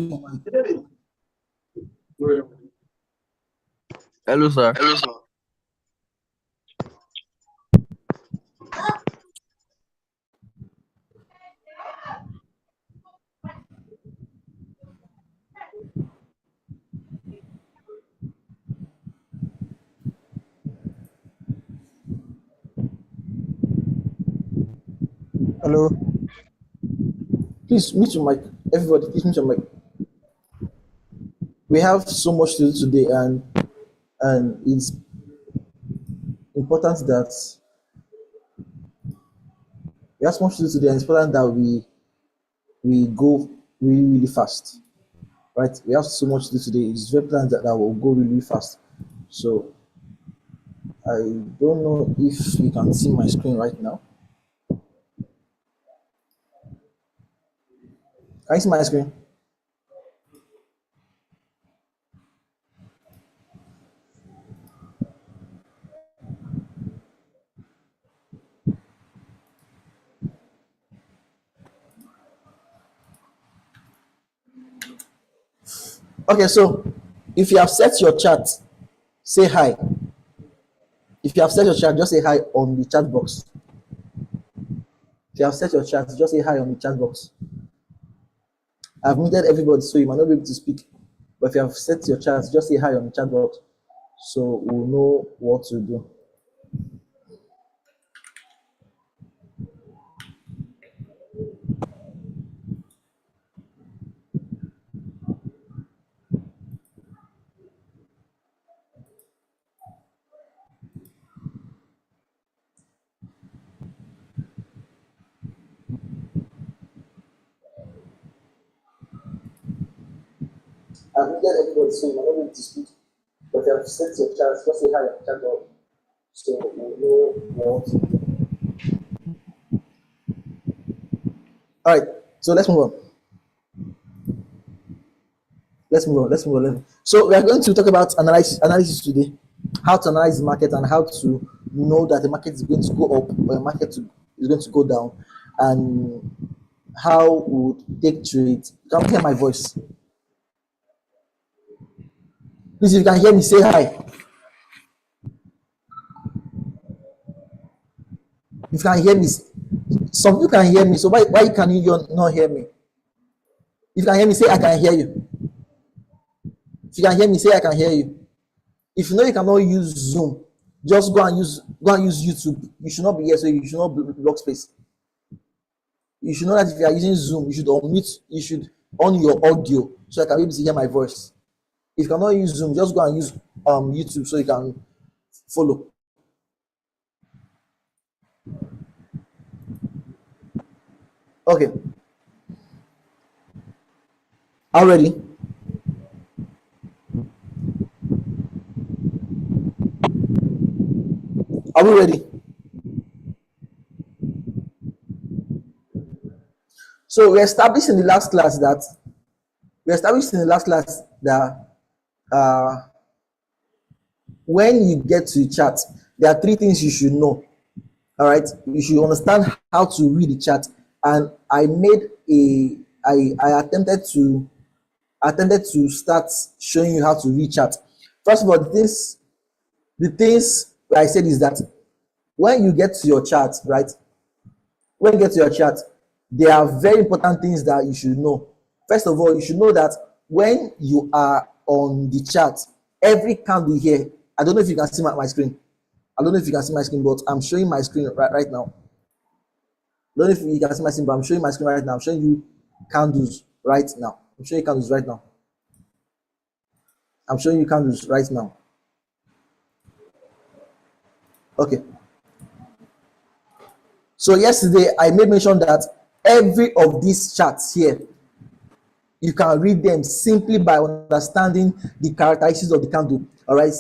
Hello, sir. Hello, sir. Hello. Please mute your mic. Everybody, please mute your mic. We have so much to do today, and it's important that we have so much to do today, and it's important that we go really really fast. Right? We have so much to do today. It's very important that will go really fast. So I don't know if you can see my screen right now. Can you see my screen? Okay, so if you have set your chat, say hi. If you have set your chat, just say hi on the chat box. If you have set your chat, just say hi on the chat box. I've muted everybody, so you might not be able to speak. But if you have set your chat, just say hi on the chat box, so we'll know what to do. I've muted everybody, so you might not be able to speak. But if you have set your chat, just say hi on the chat box, so we'll know what to do. All right, so let's move on. Let's move on. So we are going to talk about analysis today. How to analyze the market and how to know that the market is going to go up or the market is going to go down, and how we would take trades. You can hear my voice. Please, if you can hear me, say hi. If you can hear me, some of you can hear me, so why can you not hear me? If you can hear me, say I can hear you. If you can hear me, say I can hear you. If you know you cannot use Zoom, just go and use YouTube. You should not be here, so you should not block space. You should know that if you are using Zoom, you should unmute, you should on your audio, so I can be able to hear my voice. If you cannot use Zoom, just go and use YouTube, so you can follow. Okay. Are you ready? Are we ready? So we established in the last class that when you get to the chart, there are three things you should know. All right, you should understand how to read the chart, and I attempted to start showing you how to read chart. First of all, the things I said is that when you get to your chart, right? When you get to your chart, there are very important things that you should know. First of all, you should know that when you are on the chart, every candle here, I don't know if you can see my screen. I don't know if you can see my screen, but I'm showing my screen right now. I don't know if you can see my screen, but I'm showing my screen right now. I'm showing you candles right now. I'm showing you candles right now. I'm showing you candles right now. Okay. So yesterday I made mention that every of these charts here, you can read them simply by understanding the characteristics of the candle. All right.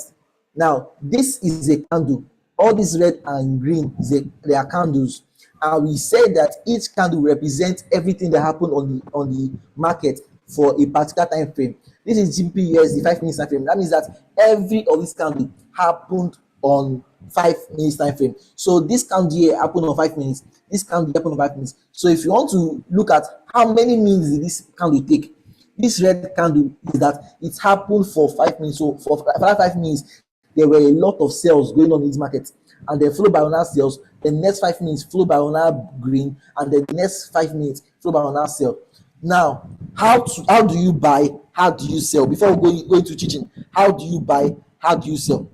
Now this is a candle. All this red and green they are candles, and we said that each candle represents everything that happened on the market for a particular time frame. This is GBP USD 5 minutes time frame. That means that every of this candle happened on 5 minutes time frame. So this candle here happened on 5 minutes. This candle happened on 5 minutes. So if you want to look at how many minutes did this candle take, This red candle is that it happened for 5 minutes. So for 5 minutes, there were a lot of sales going on in this market, and then followed by another sales. The next 5 minutes followed by another green, and the next 5 minutes followed by another sale. Now, how do you buy? How do you sell? Before we go into teaching, how do you buy? How do you sell?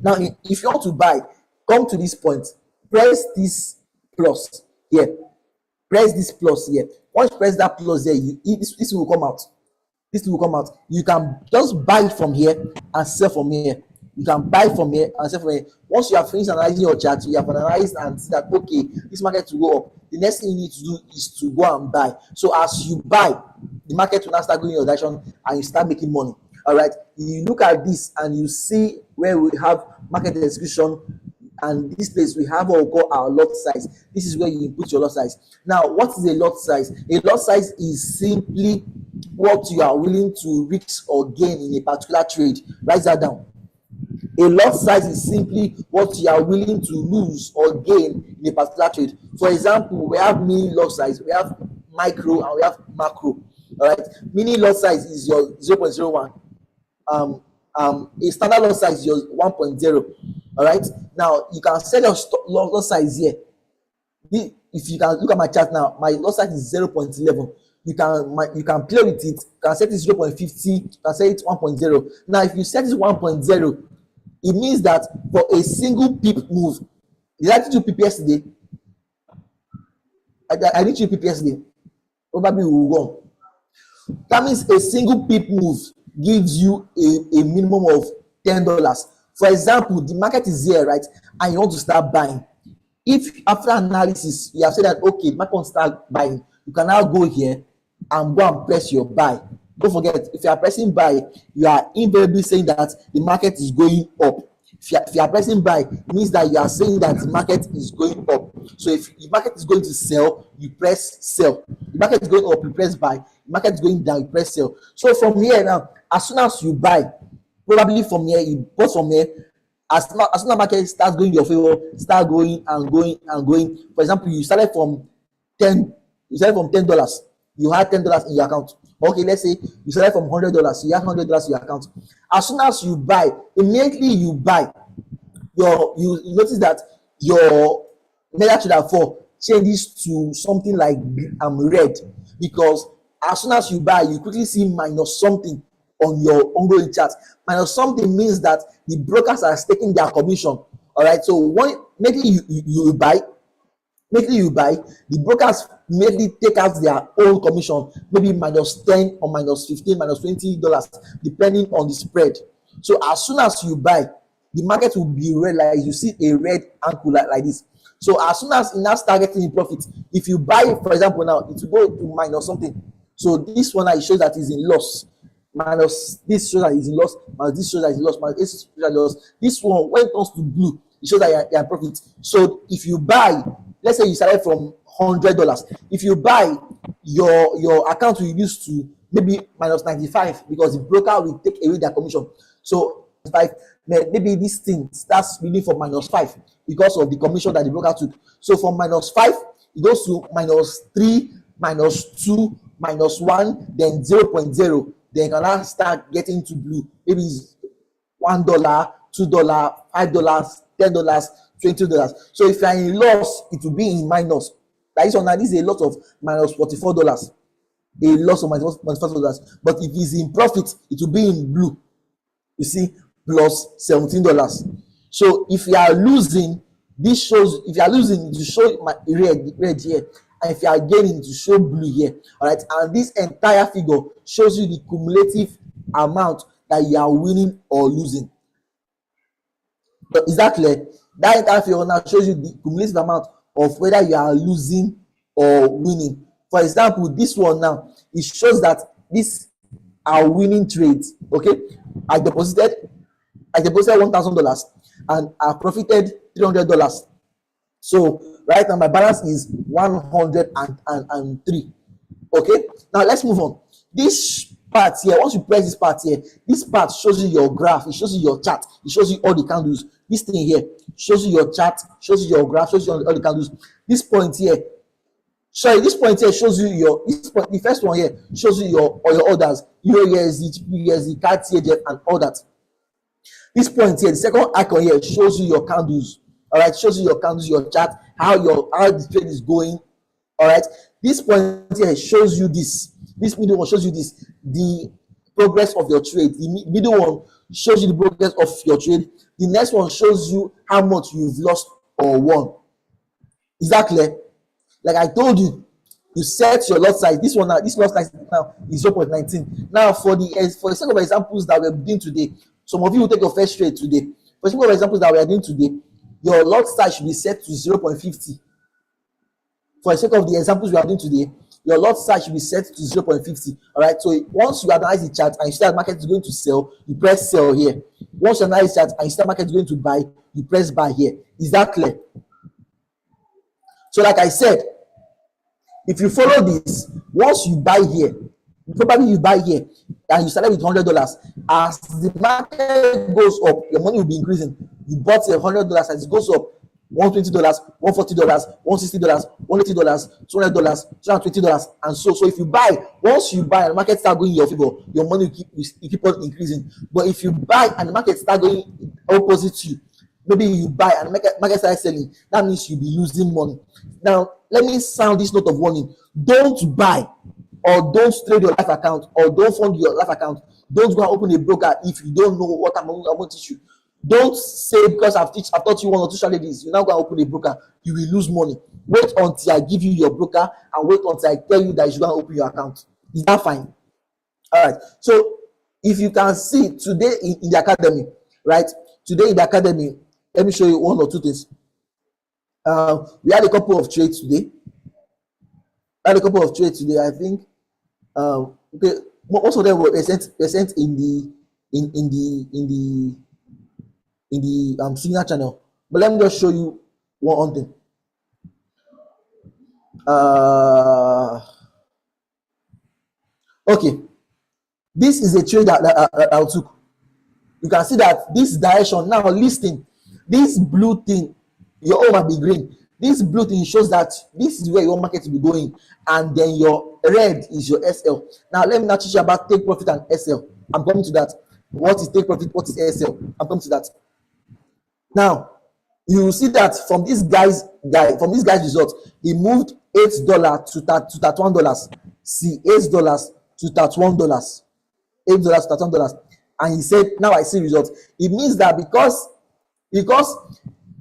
Now, if you want to buy, come to this point, press this plus here. Press this plus here. Once you press that plus there, this will come out. This will come out. You can just buy from here and sell from here. You can buy from here and sell from here. Once you have finished analyzing your chart, you have analyzed and see that okay, this market will go up. The next thing you need to do is to go and buy. So as you buy, the market will now start going in your direction and you start making money. All right. You look at this and you see where we have market execution, and this place we have what we call our lot size. This is where you input your lot size. Now, what is a lot size? A lot size is simply what you are willing to risk or gain in a particular trade. Write that down. A lot size is simply what you are willing to lose or gain in a particular trade. For example, we have mini lot size, we have micro, and we have macro. All right. Mini lot size is your 0.01. A standard lot size is your 1.0. All right. Now you can set your lot size here. If you can look at my chart now, my lot size is 0.11. You can play with it. You can set it 0.50. You can set it 1.0. Now, if you set it 1.0, it means that for a single pip move, did I do pip yesterday? I did 2 pip yesterday. Probably will go. That means a single pip move gives you a minimum of $10. For example, the market is here, right? And you want to start buying. If after analysis you have said that okay, the market wants to start buying, you can now go here and go and press your buy. Don't forget, if you are pressing buy, you are invariably saying that the market is going up. If you are pressing buy, it means that you are saying that the market is going up. So if the market is going to sell, you press sell. The market is going up, you press buy. The market is going down, you press sell. So from here now, as soon as you buy, probably from here, you bought from here, as soon as the market starts going in your favor, start going and going and going. For example, you started from $10. You had $10 in your account. Okay, let's say you started from $100. You have $100 in your account. As soon as you buy, immediately you buy, you notice that your mega trader 4 changes to something like red, because as soon as you buy, you quickly see minus something on your ongoing chart. Minus something means that the brokers are taking their commission. All right, so when maybe you buy, the brokers maybe take out their own commission, maybe minus 10 or minus 15, minus $20, depending on the spread. So as soon as you buy, the market will be red, like you see a red ankle like this. So as soon as it now starts getting profit, if you buy, for example, now it will go to minus something. So this one it shows that is in loss. Minus this shows that is in loss. Minus this shows that is in loss. Minus this shows that is in loss. This one, when it comes to blue, it shows that you are in profit. So if you buy, let's say you started from $100. If you buy, your account will use to maybe minus 95, because the broker will take away their commission. So maybe this thing starts reading for minus 5 because of the commission that the broker took. So from minus 5, it goes to minus 3, minus 2, minus 1, then 0.0. Then you can now start getting to blue. Maybe it's $1, $2, $5, $10, $20. So if you are in loss, it will be in minus. Like this one now, this is a lot of minus $44. A loss of minus $44. But if it's in profit, it will be in blue. You see, plus $17. So if you are losing, this shows, if you are losing, it will show red here. And if you are gaining, it will show blue here. All right. And this entire figure shows you the cumulative amount that you are winning or losing. Is that clear? That entire figure now shows you the cumulative amount of whether you are losing or winning. For example, this one now, it shows that these are winning trades. Okay, I deposited $1,000 and I profited $300. So right now my balance is 103. Okay, now let's move on. This part here, once you press this part here, this part shows you your graph, it shows you your chart, it shows you all the candles. This thing here shows you your chart, shows you your graph, shows you all the candles. This point here Sorry, this point here shows you your this point, the first one here shows you your orders, USD, USD, CAD, and all that. This point here, the second icon here shows you your candles. All right, shows you your candles, your chart, how the trade is going. All right, this point here shows you this. This middle one shows you this, the progress of your trade. The middle one shows you the progress of your trade. The next one shows you how much you've lost or won. Is that clear? Like I told you, you set your lot size. This one now, this lot size now is 0.19. Now, for the sake of examples that we're doing today, some of you will take your first trade today. For the sake of examples that we are doing today, your lot size should be set to 0.50. For the sake of the examples we are doing today, your lot size should be set to 0.50. All right. So once you analyze the chart and you see that the market is going to sell, you press sell here. Once you analyze the chart and you see that the market is going to buy, you press buy here. Is that clear? So like I said, if you follow this, once you buy here, probably you buy here and you started with $100. As the market goes up, your money will be increasing. You bought $100, as it goes up, $120, $140, $160, $180, $200, $220, and so if you buy, once you buy and the market start going in your favor, your money will keep on increasing. But if you buy and the market start going opposite to you, maybe you buy and the market starts selling, that means you'll be losing money. Now, let me sound this note of warning. Don't buy or don't trade your life account or don't fund your life account. Don't go and open a broker if you don't know what I'm going to teach you. Don't say because I've taught you one or two strategies, you now go and open a broker, you will lose money. Wait until I give you your broker and wait until I tell you that you should go and open your account. Is that fine? All right. So if you can see today in the academy, right? Today in the academy, let me show you one or two things. We had a couple of trades today. I think. Okay, most of them were sent in the signal channel. But let me just show you one thing. Okay, this is a trade that I took. You can see that this direction now listing, this blue thing, your O might be green. This blue thing shows that this is where your market will be going, and then your red is your SL. Now let me now teach you about take profit and SL. I'm coming to that. What is take profit? What is SL? I'm coming to that. Now you will see that from this guy's result, he moved $8 to $31. See, $8 to $31. $8 to $31. And he said, now I see results. It means that because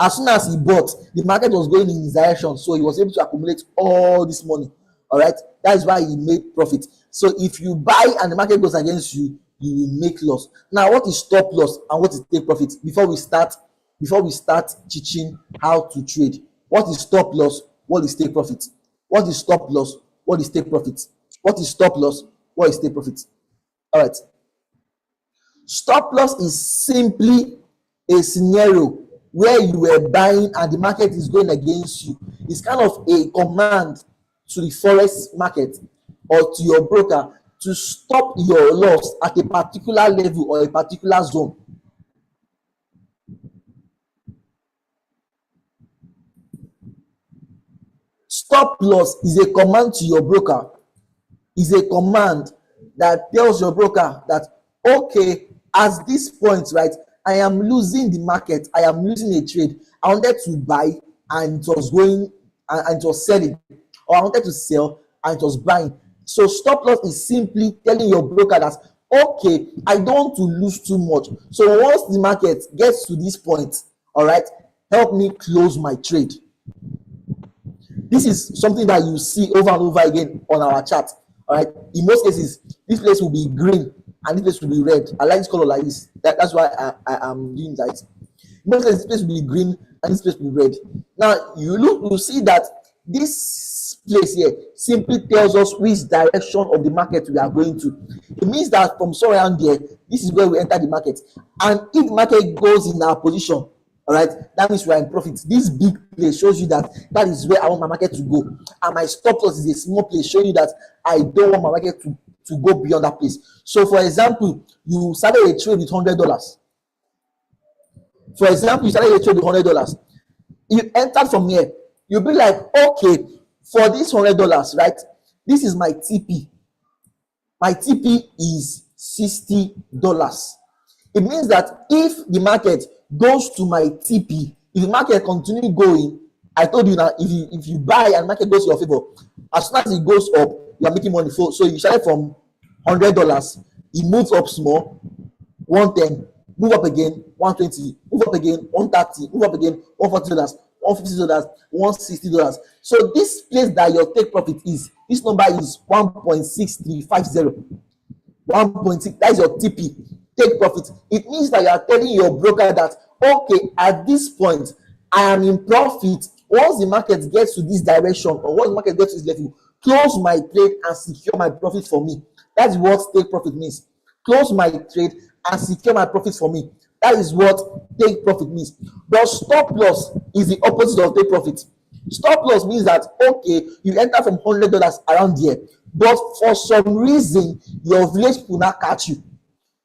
as soon as he bought, the market was going in his direction, so he was able to accumulate all this money. All right, that is why he made profit. So if you buy and the market goes against you, you will make loss. Now, what is stop loss and what is take profit? Before we start teaching how to trade, what is stop loss? What is take profit? What is stop loss? What is take profit? What is stop loss? What is take profit? All right. Stop loss is simply a scenario where you were buying and the market is going against you. It's kind of a command to the forex market or to your broker to stop your loss at a particular level or a particular zone. Stop loss is a command to your broker. Is a command that tells your broker that, okay, at this point, right, I am losing the market, I am losing a trade. I wanted to buy and it was going and it was selling, or I wanted to sell and it was buying. So stop loss is simply telling your broker that, okay, I don't want to lose too much. So once the market gets to this point, all right, help me close my trade. This is something that you see over and over again on our chart. All right, in most cases, this place will be green and this place will be red. I like this color like this. That's why I am doing that. In most cases, this place will be green and this place will be red. Now you see that this place here simply tells us which direction of the market we are going to. It means that from somewhere around there, this is where we enter the market. And if the market goes in our position, all right, that means we are in profit. This big place shows you that is where I want my market to go. And my stop loss is a small place showing you that I don't want my market to go beyond that place. So for example, you started a trade with $100. For example, you started a trade with $100. You entered from here. You'll be like, okay, For this $100, right? This is my TP. My TP is $60. It means that if the market goes to my TP, if the market continue going, I told you now, if you buy and market goes to your favor, as soon as it goes up, you are making money. So you started from $100, it moves up small, 110, move up again, 120, move up again, 130, move up again, $140, $150, $160. So this place that your take profit is, this number is 1.6350. 1.6, that is your TP, take profit. It means that you are telling your broker that, okay, at this point, I am in profit. Once the market gets to this direction, or once the market gets to this level, close my trade and secure my profit for me. That's what take profit means. Close my trade and secure my profit for me. That is what take profit means. But stop loss is the opposite of take profit. Stop loss means that, okay, you enter from $100 around here, but for some reason your village people now catch you,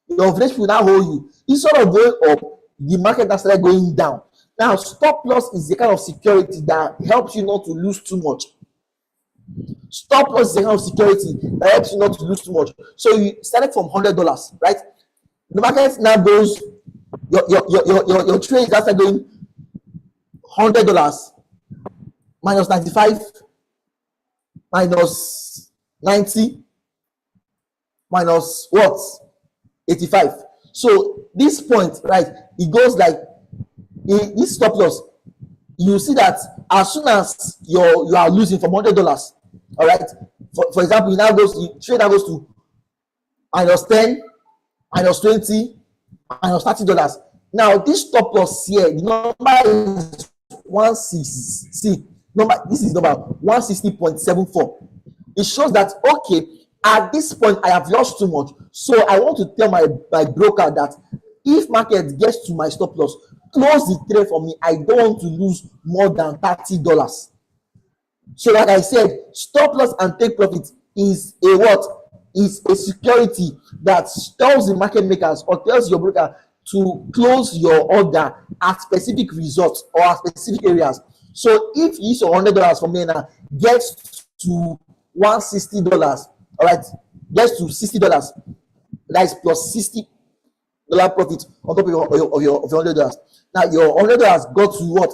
your village people now hold you. Instead of going up, the market has started going down. Now stop loss is the kind of security that helps you not to lose too much. Stop loss is the kind of security that helps you not to lose too much. So you started from $100, right? The market now goes, your trade after going $100 minus 95 minus 90 minus what? 85. So this point, right, it goes like this stop loss. You see that as soon as you are losing from $100, all right, for example, it now goes, the trade now goes to minus 10, minus 20, minus $30. Now this stop loss here, the number is 160. This is number 160.74. It shows that, okay, at this point I have lost too much, so I want to tell my broker that if market gets to my stop loss, close the trade for me. I don't want to lose more than $30. So like I said, stop loss and take profit is a what? Is a security that tells the market makers or tells your broker to close your order at specific results or at specific areas. So if you use your $100 from me now, gets to $160, all right, gets to $60, that is plus $60 profit on top of your $100. Now your $100 got to what?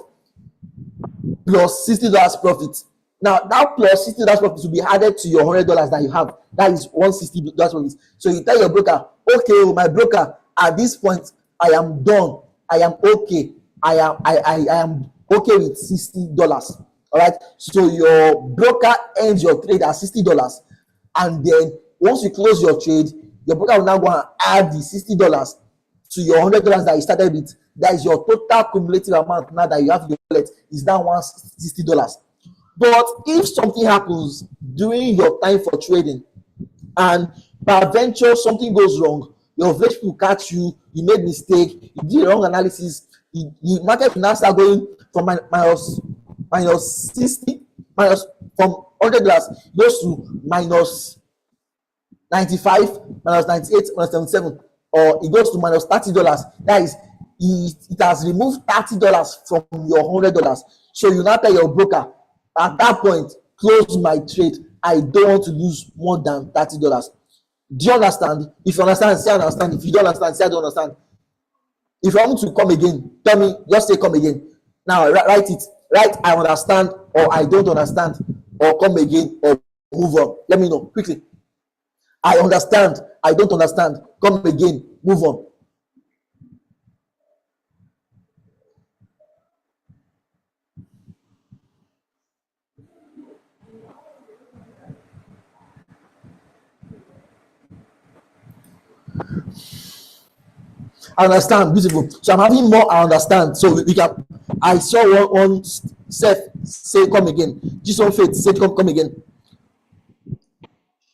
Plus $60 profit. Now that plus $60 profit will be added to your $100 that you have. That is $160 profit. So you tell your broker, okay, my broker, at this point I am done. I am okay. I am okay with $60. All right. So your broker ends your trade at $60, and then once you close your trade, your broker will now go and add the $60 to your $100 that you started with. That is your total cumulative amount now that you have in your wallet is now $160. But if something happens during your time for trading, and peradventure something goes wrong, your village people catch you, you made mistake, you did wrong analysis, the market will now start going from minus 60, minus from $100 goes to minus 95, minus 98, minus 77, or it goes to minus $30. That is, it has removed $30 from your $100. So you now tell your broker, at that point, close my trade. I don't want to lose more than $30. Do you understand? If you understand, say I understand. If you don't understand, say I don't understand. If you want to come again, tell me, just say come again. Now write it. Write I understand, or I don't understand, or come again, or move on. Let me know quickly. I understand, I don't understand, come again, move on. I understand, beautiful. So I'm having more I understand. So we can, I saw one Seth say come again. Jesus Faith said come again.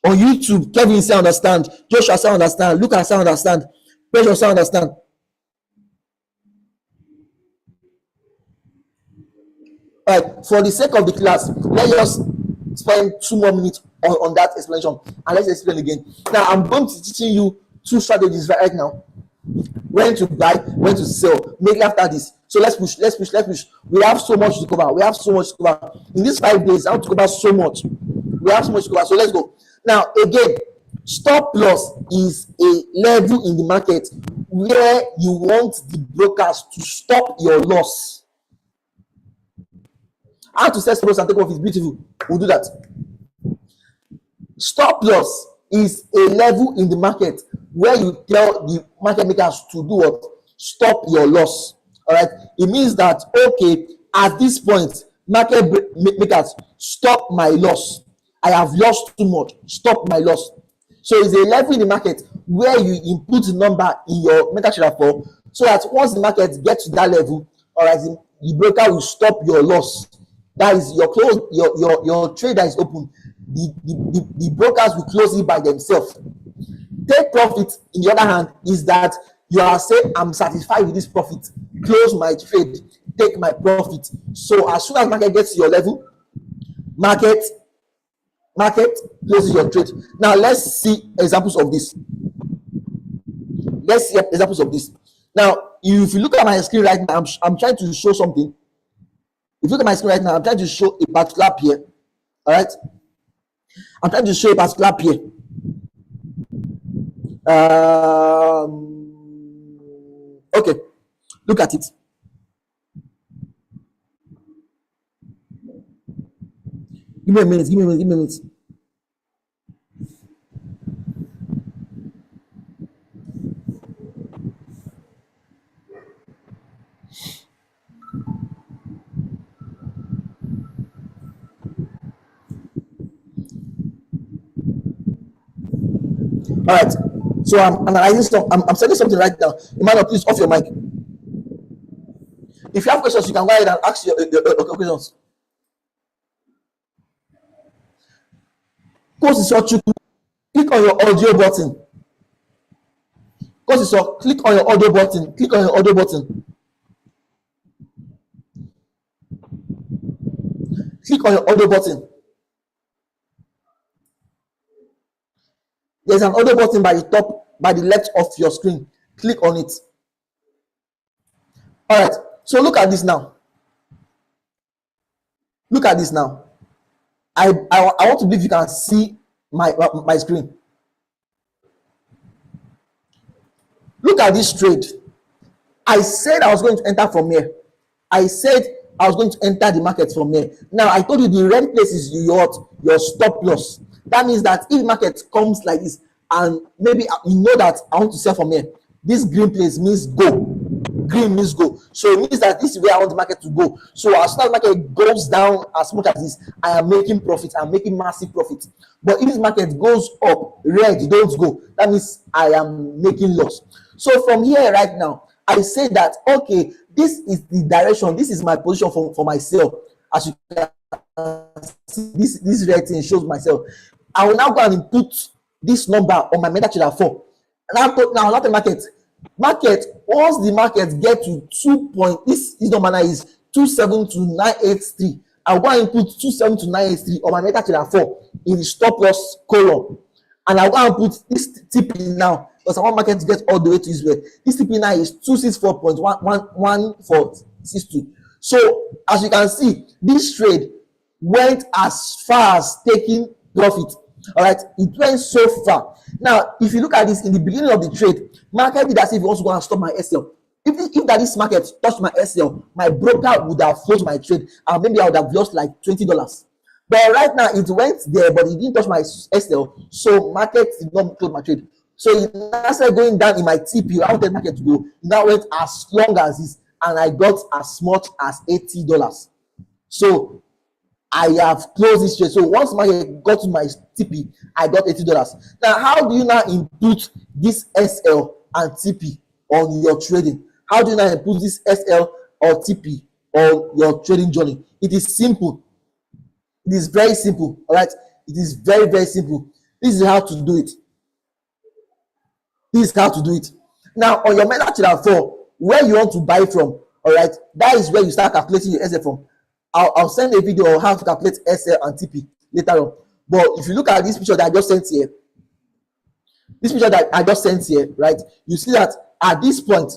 On YouTube, Kevin say understand, Joshua say understand, Lucas say understand, Precious say understand. All right, for the sake of the class, let's just spend 2 more minutes on that explanation, and let's explain again. Now I'm going to teaching you 2 strategies right now: when to buy, when to sell. Maybe after this, So let's push, let's push, let's push. We have so much to cover. We have so much to cover. In these 5 days, I want to cover so much. We have so much to cover. So let's go. Now, again, stop loss is a level in the market where you want the brokers to stop your loss. How to set stop loss and take off is beautiful. We'll do that. Stop loss is a level in the market where you tell the market makers to do what? Stop your loss. All right. It means that, okay, at this point, market makers, stop my loss. I have lost too much. Stop my loss. So it's a level in the market where you input the number in your MetaTrader 4, so that once the market gets to that level, all right, the broker will stop your loss. That is your close, your trader is open. The brokers will close it by themselves. Take profit, in the other hand, is that you are saying, I'm satisfied with this profit. Close my trade, take my profit. So as soon as market gets to your level, market closes your trade. Now let's see examples of this. Let's see examples of this. Now, if you look at my screen right now, I'm trying to show something. If you look at my screen right now, I'm trying to show a particular pair. All right, I'm trying to show a particular pair. Okay, look at it. Give me a minute. All right, so I'm analyzing something. I'm saying something right now. Emmanuel, please off your mic. If you have questions, you can go ahead and ask your questions. Click on your audio button. Click on your audio button. Click on your audio button. Click on your audio button. There's an audio button by the top, by the left of your screen. Click on it. All right. So look at this now. Look at this now. I want to believe you can see my screen. Look at this trade. I said I was going to enter from here. I said I was going to enter the market from here. Now I told you the red place is your stop loss. That means that if market comes like this, and maybe you know that I want to sell from here, this green place means go. Green means go. So it means that this is where I want the market to go. So as soon as the market goes down as much as this, I am making profit. I'm making massive profit. But if this market goes up, red, don't go. That means I am making loss. So from here right now, I say that, okay, this is the direction. This is my position for myself. As you can see, this red thing shows myself. I will now go and input this number on my MetaTrader 4. Now not the market. Once the market get to 2 point, this number now is 272,983. I'll go and put 272,983 on my MetaTrader 4 in the stop loss column, and I'll go and put this TP now, because I want market to get all the way to this way. This TP now is 264.1462. So as you can see, this trade went as far as taking profit. All right, it went so far. Now, if you look at this in the beginning of the trade, market did as if it wants to go and stop my SL. If that this market touched my SL, my broker would have closed my trade, and maybe I would have lost like $20. But right now it went there, but it didn't touch my SL, so market did not close my trade. So it now started going down in my TP. I wanted market to go. It now went as long as this, and I got as much as $80. So I have closed this trade. So once market got to my TP, I got $80. Now, how do you now input this SL and TP on your trading? How do you now input this SL or TP on your trading journey? It is simple. It is very simple. All right. It is very, very simple. This is how to do it. This is how to do it. Now, on your MetaTrader 4, where you want to buy from, all right, that is where you start calculating your SL from. I'll send a video on how to calculate SL and TP later on. But if you look at this picture that I just sent here, right, you see that at this point,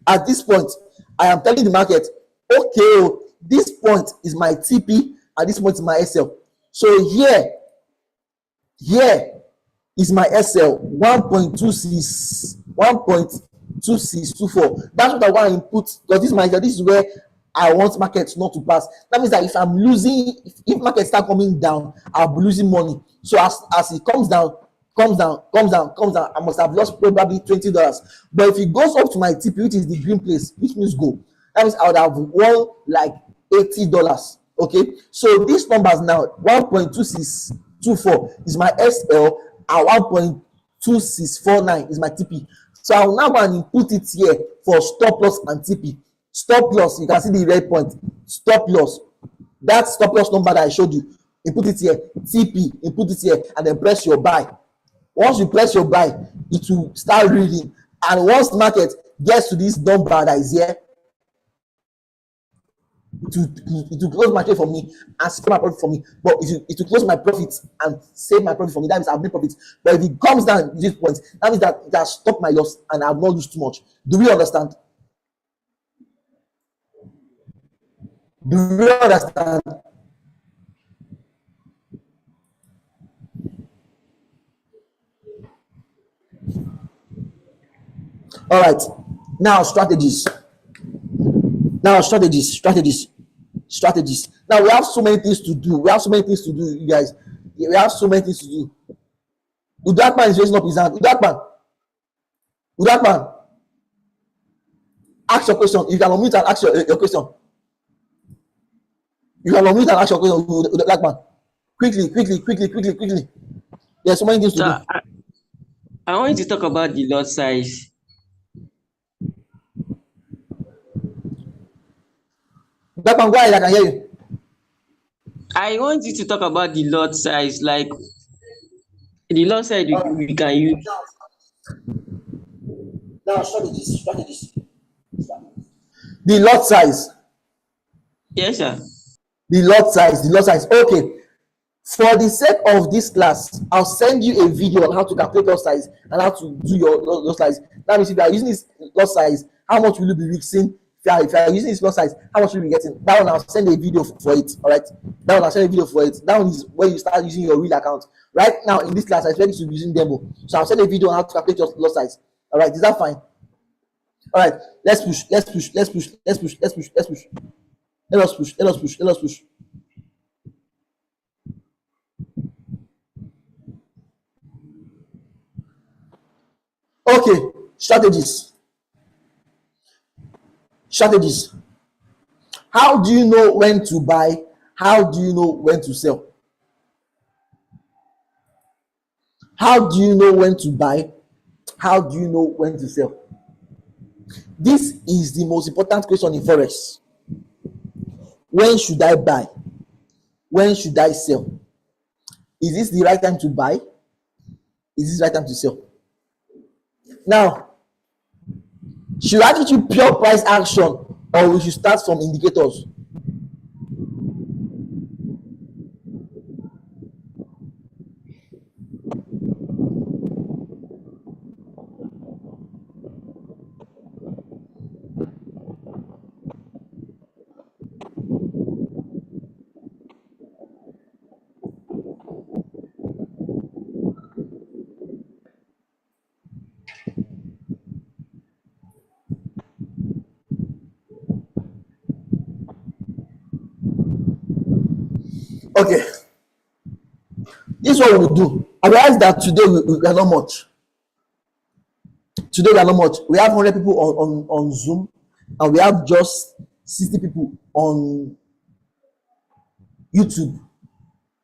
At this point, I am telling the market, okay, this point is my TP and this point is my SL. So here is my SL 1.2624. That's what I want to input, because this is where I want markets not to pass. That means that if I'm losing, if markets start coming down, I'll be losing money. So as it comes down, I must have lost probably $20. But if it goes up to my TP, which is the green place, which means go, that means I would have won like $80. Okay, so these numbers now, 1.2624 is my SL and 1.2649 is my TP. So I will now go and input it here for stop loss and TP. Stop loss, you can see the red point. Stop loss, that stop loss number that I showed you, input it here. TP, input it here, and then press your buy. Once you press your buy, it will start reading, and once the market gets to this number that is here, it will close my trade for me and save my profit for me. But it will close my profits and save my profit for me. That means I've made profits. But if it comes down to this point, that means that it has stopped my loss and I've not lost too much. Do we understand? Do we understand? All right. Now strategies. Now strategies. Now we have so many things to do. You guys. We have so many things to do. Udakman is raising up his hand. Udakman. Ask your question. You can unmute and ask your question. You can unmute and ask your question, Udakman. Quickly. There's so many things to do. I want you to talk about the lot size. Udakman, go ahead. I can hear you. I want you to talk about the lot size, like the lot size we can use. Now strategies. The lot size. Yes, sir. The lot size. Okay. For the sake of this class, I'll send you a video on how to calculate lot size and how to do your lot size. That means if you are using this lot size, how much will you be mixing? If you are using this lot size, how much will you be getting? That one I'll send a video for it. All right. That one is where you start using your real account. Right now in this class, I expect you to be using demo. So I'll send a video on how to calculate your lot size. All right. Is that fine? All right. Let's push. Let us push. Okay, strategies. How do you know when to buy? How do you know when to sell? How do you know when to buy? How do you know when to sell? This is the most important question in Forex. When should I buy? When should I sell? Is this the right time to buy? Is this the right time to sell? Now, should I teach you pure price action, or we should start from indicators? Okay, this is what we will do. I realize that today we are not much. We have 100 people on Zoom, and we have just 60 people on YouTube.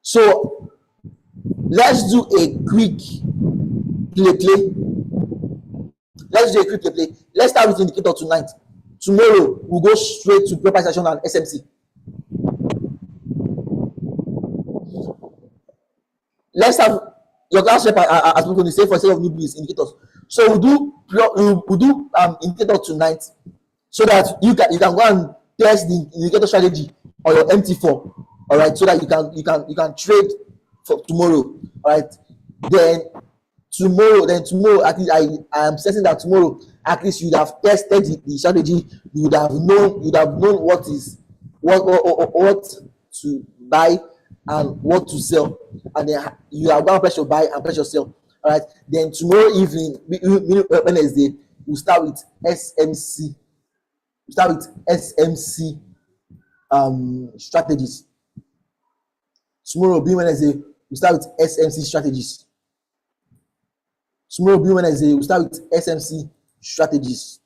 So let's do a quick play. Let's start with indicator tonight. Tomorrow we'll go straight to pure price action and SMC. Let's have your class rep as we're going to say for sake of newbies indicators. So we'll do indicator tonight, so that you can go and test the indicator strategy on your MT4. All right, so that you can trade for tomorrow. All right, then tomorrow, then tomorrow at least I am certain that tomorrow at least you would have tested the strategy, you would have known what is what to buy and what to sell, and then you are going to press your buy and press your sell. All right, then tomorrow evening, Wednesday, we start with SMC. We start with SMC strategies. Tomorrow being Wednesday, we start with SMC strategies. Tomorrow being Wednesday, we start with SMC strategies.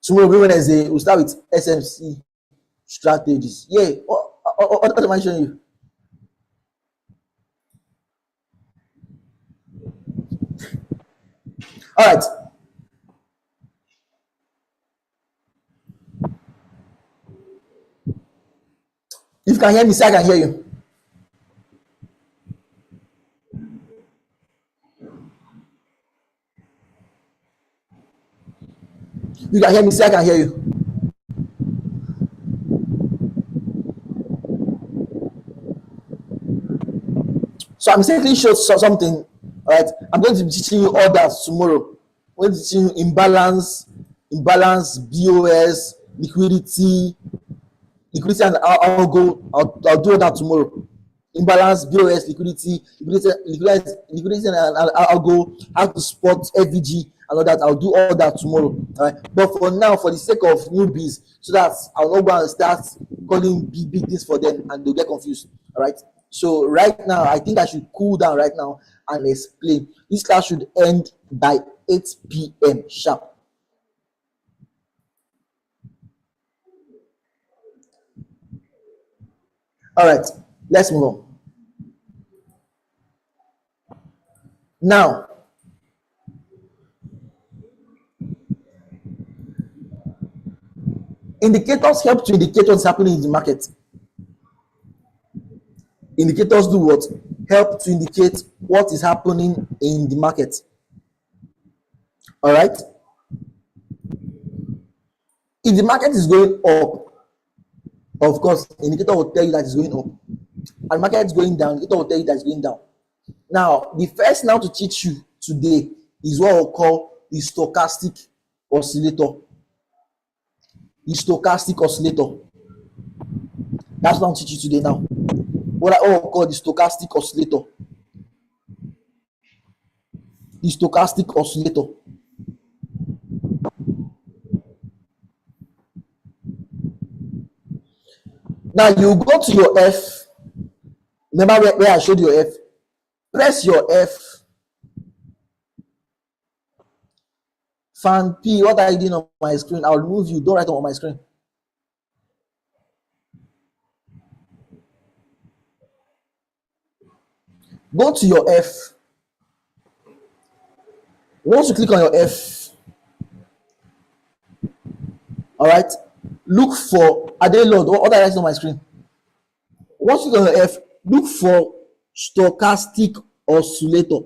Tomorrow being Wednesday, we start with SMC strategies. Yeah, what am I showing you? All right. If you can hear me, say I can hear you. You can hear me, say I can hear you. So I'm simply showing something. All right, I'm going to be teaching you others tomorrow. I'm going to be teaching you imbalance, BOS, liquidity and I'll do that tomorrow. Imbalance, BOS, liquidity and algo, how to spot FVG and all that. I'll do all that tomorrow. All right. But for now, for the sake of newbies, so that I'll not go and start calling big things for them and they'll get confused. All right. So right now, I think I should cool down right now and explain. This class should end by 8 p.m. sharp. All right, let's move on. Now, indicators help to indicate what's happening in the market. Indicators do what? Help to indicate what is happening in the market. All right. If the market is going up, of course, indicator will tell you that it's going up. And market is going down, indicator will tell you that it's going down. Now, the first now to teach you today is what we'll call the stochastic oscillator. The stochastic oscillator. That's what I'll teach you today now. What I call the stochastic oscillator. The stochastic oscillator. Now you go to your F. Remember where I showed your F? Press your F. Fan P, what are you doing on my screen? I'll remove you. Don't write on my screen. Go to your F. Once you click on your F, all right, look for Adelord. What are you on my screen? Once you click on your F, look for stochastic oscillator.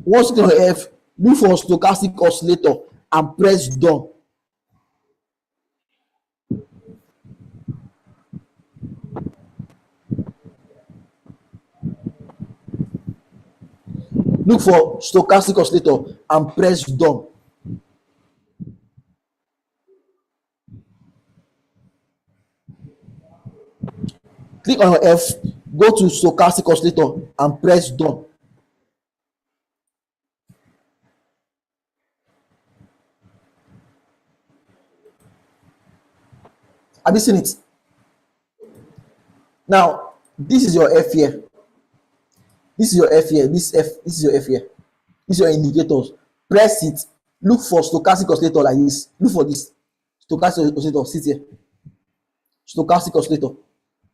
Once you click on your F, look for stochastic oscillator and press done. Look for stochastic oscillator and press done. Click on your F, go to stochastic oscillator and press done. Have you seen it? Now, this is your F here. This is your F here. This is your F here. This is your indicators. Press it. Look for stochastic oscillator like this. Look for this. Stochastic oscillator. Sit here. Stochastic oscillator.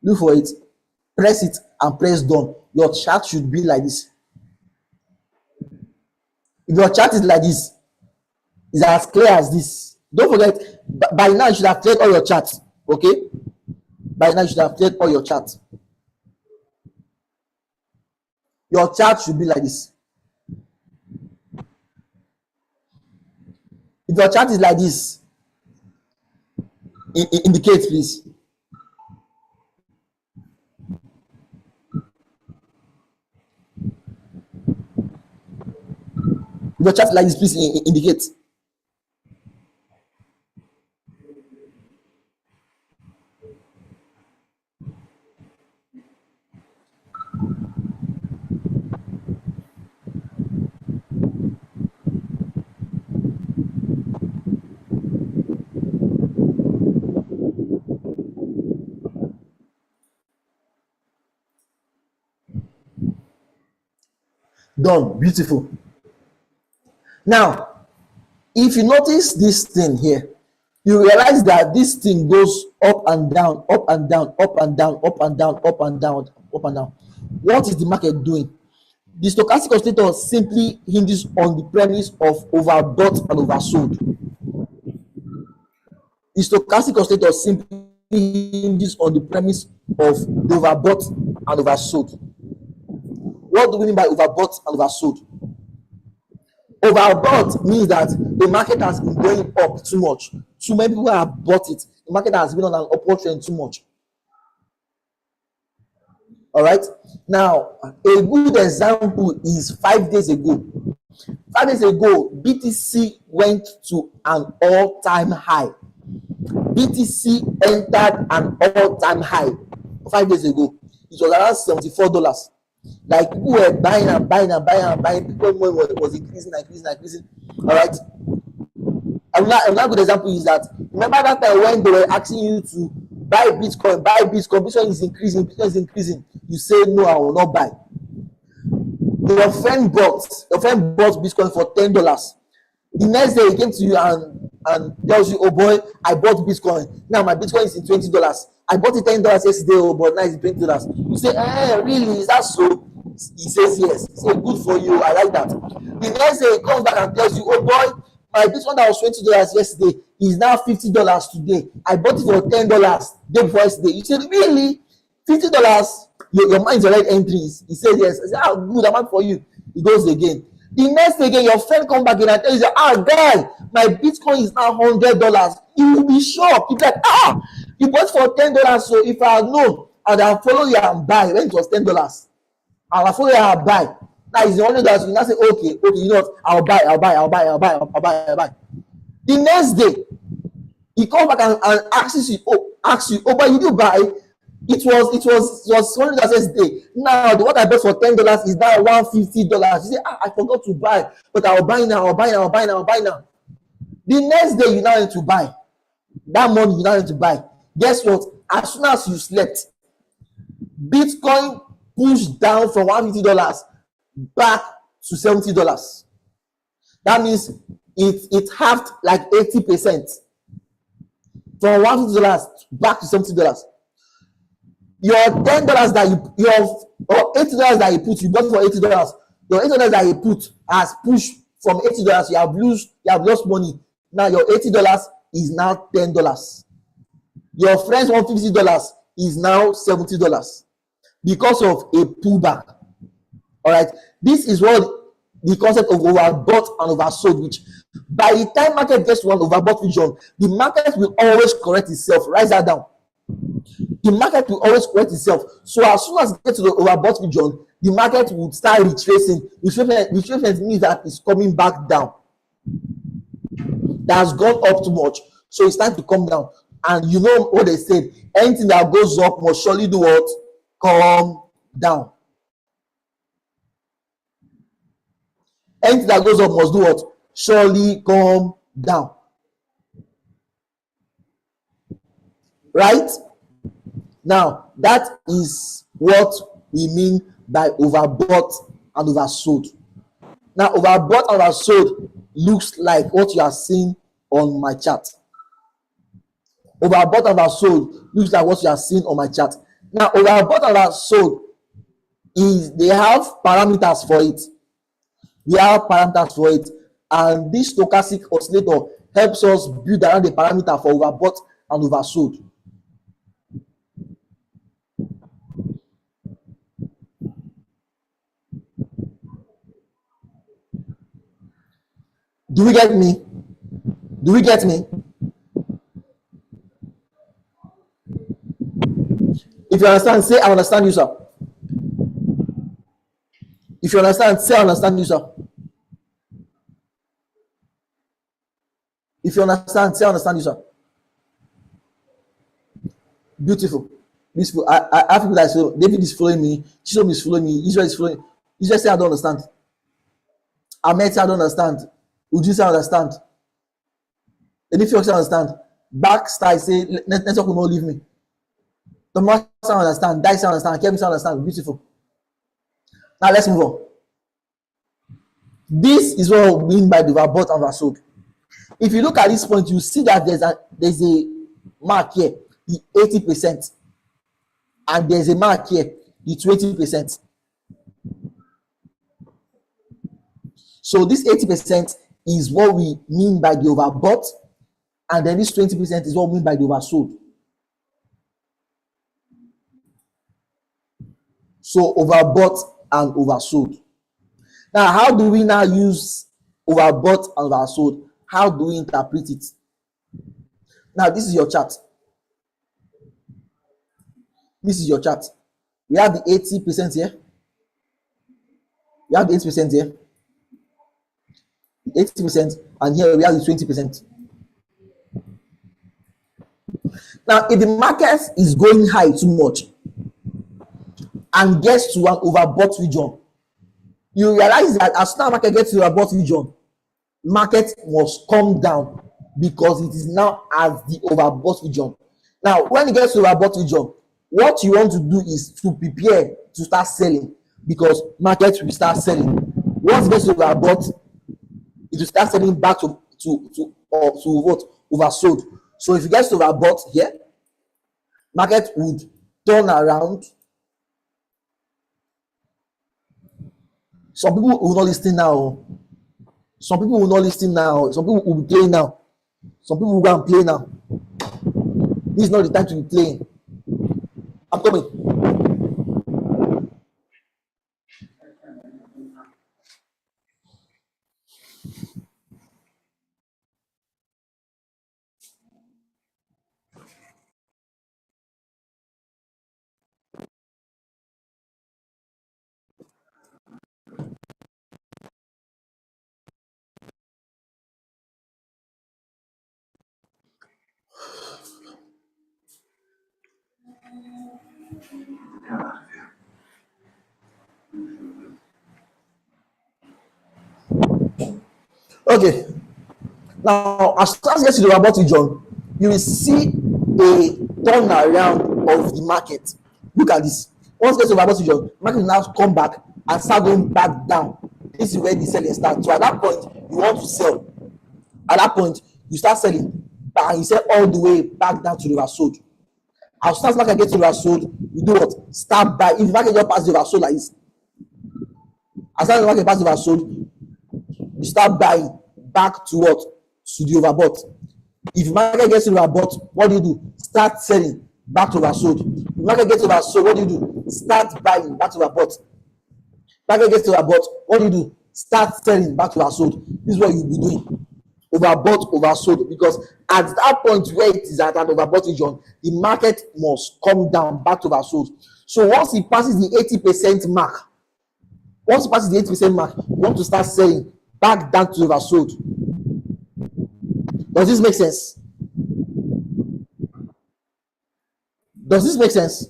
Look for it. Press it and press done. Your chart should be like this. If your chart is like this, it's as clear as this. Don't forget, by now you should have cleared all your charts. Okay? By now you should have cleared all your charts. Your chart should be like this. If your chart is like this, indicate, please? If your chart like this, please indicate. Done. Beautiful. Now, if you notice this thing here, you realize that this thing goes up and down, up and down, up and down, up and down, up and down, up and down. What is the market doing? The stochastic oscillator simply hinges on the premise of overbought and oversold. The stochastic oscillator simply hinges on the premise of overbought and oversold. What do we mean by overbought and oversold? Overbought means that the market has been going up too much. Too many people have bought it. The market has been on an upward trend too much. All right. Now, a good example is 5 days ago. 5 days ago, BTC went to an all-time high. BTC entered an all-time high 5 days ago. It was around $74. Like people were buying and buying and buying and buying. People was increasing. All right. Another good example is that remember that time when they were asking you to buy Bitcoin. Bitcoin is increasing. You say no, I will not buy. Your friend bought Bitcoin for $10. The next day he came to you and tells you, oh boy, I bought Bitcoin. Now my Bitcoin is in $20. I bought it $10 yesterday, oh, but now it's $20. You say, really? Is that so? He says yes. Say, good for you. I like that. The next day he comes back and tells you, oh boy, my Bitcoin that was $20 yesterday is now $50 today. I bought it for $10 day before yesterday. You say, really? $50? Your mind is already entering. He says yes. I say, good, I'm for you. He goes again. The next day again, your friend come back in and tells you, guy, my Bitcoin is now $100. You will be shocked. You'll be like, you bought for $10. So if I had known, I'd have followed you and buy when it was $10. I'll follow you and buy. Now it's $100. You now say, okay, you know what? I'll buy. The next day, he comes back and asks you, but you do buy. It was $100 yesterday. Now what I bought for $10 is now $150. You say, I forgot to buy, but I'll buy now. The next day you now need to buy. That money you now need to buy. Guess what? As soon as you slept, Bitcoin pushed down from $150 back to $70. That means it halved like 80% from $150 back to $70. Your $10 that or $80 that you put, you bought for $80. Your $80 that you put has pushed from $80. You have lost money. Now your $80 is now $10. Your friend's $150 is now $70 because of a pullback. All right. This is what the concept of overbought and oversold, which by the time market gets to one overbought region, the market will always correct itself. Write that down. The market will always correct itself. So as soon as it gets to the overbought region, the market will start retracing. Retracement means that it's coming back down. That has gone up too much. So it's time to come down. And you know what they said, anything that goes up must surely do what? Come down. Anything that goes up must do what? Surely come down. Right? Now, that is what we mean by overbought and oversold. Now, overbought and oversold looks like what you are seeing on my chart. Overbought and oversold looks like what you are seeing on my chart. Now, overbought and oversold they have parameters for it. We have parameters for it, and this stochastic oscillator helps us build around the parameter for overbought and oversold. Do we get me? If you understand, say I understand you, sir. If you understand, say I understand you, sir. If you understand, say I understand you, sir. Beautiful. Beautiful. I have people that say David is following me, Chisom is following me, Israel is following me. Israel say I don't understand. Ahmed say I don't understand. Uju say I understand. And if you understand, Backstar say network will not leave me. Thomas say I understand, Dice say I understand, Kevin say I understand. Beautiful. Now let's move on. This is what we mean by the overbought and oversold. If you look at this point, you see that there's a mark here, the 80%, and there's a mark here, the 20%. So this 80% is what we mean by the overbought, and then this 20% is what we mean by the oversold. So overbought and oversold. Now, how do we now use overbought and oversold? How do we interpret it? Now, this is your chart. This is your chart. We have the 80% here. We have the 80% here. 80%, and here we have the 20%. Now, if the market is going high too much and gets to an overbought region, you realize that as soon as market gets to overbought region, market must come down because it is now at the overbought region. Now, when it gets to overbought region, what you want to do is to prepare to start selling because market will start selling. Once it gets to overbought, it will start selling back to what? Oversold. So if it gets to overbought here, market would turn around. Some people will not listen now. Some people will not listen now. Some people will be playing now. Some people will go and play now. This is not the time to be playing. I'm coming. Okay. Now, as soon as you get to the overbought region, you will see a turnaround of the market. Look at this. Once it gets to the overbought region, market will now come back and start going back down. This is where the selling starts. So at that point, you want to sell. At that point, you start selling, and you sell all the way back down to the oversold. As soon as market gets to the oversold, you do what? Start buy. If the market just passes the oversold like this, as soon as the market passes the oversold, you start buying back to what? To the overbought. If the market gets to overbought, what do? Start selling back to oversold. If the market gets to oversold, what do? Start buying back to overbought. Market gets to overbought, what do? Start selling back to oversold. This is what you'll be doing. Overbought, oversold, because at that point where it is at an overbought region, the market must come down back to oversold. So once it passes the 80% mark, once it passes the 80% mark, you want to start selling back down to oversold. Does this make sense? Does this make sense?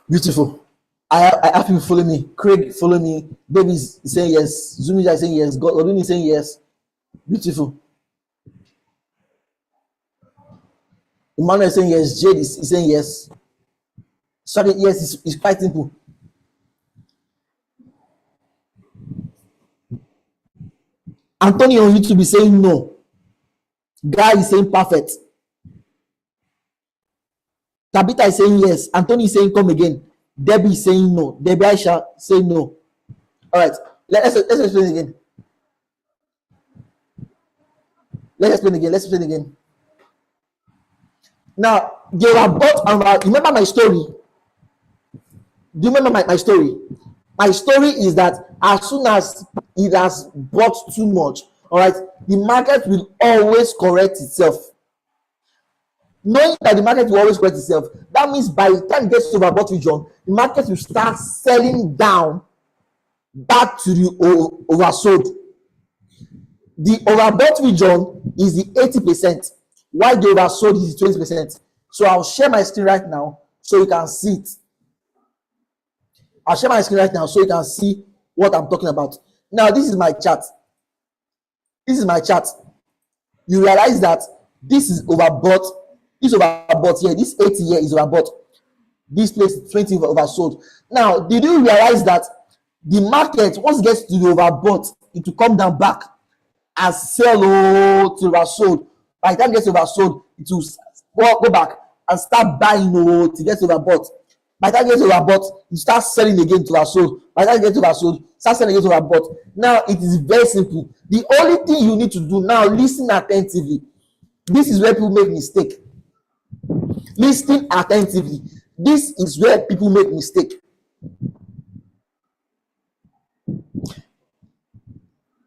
Beautiful. I have people follow me. Craig follow me. Baby is saying yes. Zumija is saying yes. God Odin is saying yes. Beautiful. Emmanuel is saying yes. Jade is saying yes. Sorry, yes, it's quite simple. Anthony on YouTube is saying no. Guy is saying perfect. Tabitha is saying yes. Anthony is saying come again. Debbie is saying no. Debbie Aisha saying no. All right. Let's explain again. Let's explain again. Now, they were bought and remember my story. Do you remember my story? My story is that as soon as it has bought too much, all right, the market will always correct itself. Knowing that the market will always correct itself, that means by the time it gets to overbought region, the market will start selling down back to the oversold. The overbought region is the 80%, while the oversold is the 20%. So I'll share my screen right now so you can see it. I'll share my screen right now so you can see what I'm talking about. Now, this is my chart. This is my chart. You realize that this is overbought. This overbought here. This 80 here is overbought. This place 20 oversold. Now, did you realize that the market, once it gets to the overbought, it will come down back and sell to oversold. By the time it gets oversold, it will go back and start buying to get overbought. By the time it gets overbought, you start selling again to oversold. By the time it gets oversold, start selling again to overbought. Now it is very simple. The only thing you need to do now, listen attentively. This is where people make mistake. Listen attentively. This is where people make mistake.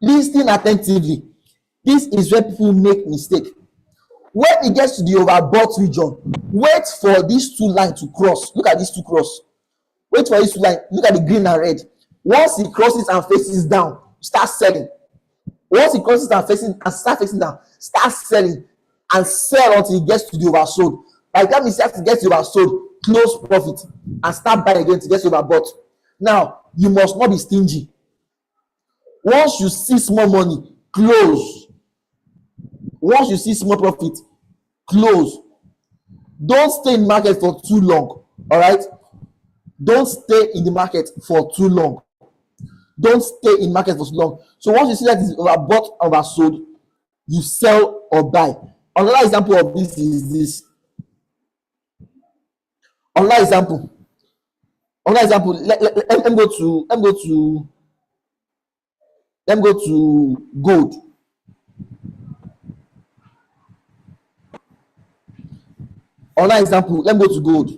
Listen attentively. This is where people make mistake. When it gets to the overbought region, wait for these two lines to cross. Look at these two cross. Wait for these two lines. Look at the green and red. Once it crosses and faces down, start selling. Once it crosses and start facing down, start selling and sell until it gets to the oversold. By the time it starts to get to the oversold, close profit and start buying again to get to overbought. Now, you must not be stingy. Once you see small money, close. Once you see small profit, close. Don't stay in the market for too long. All right? Don't stay in the market for too long. Don't stay in market for too long. So once you see that it's overbought, oversold, you sell or buy. Another example of this is this. Another example. Let me go to gold. Another example. Let me go to gold.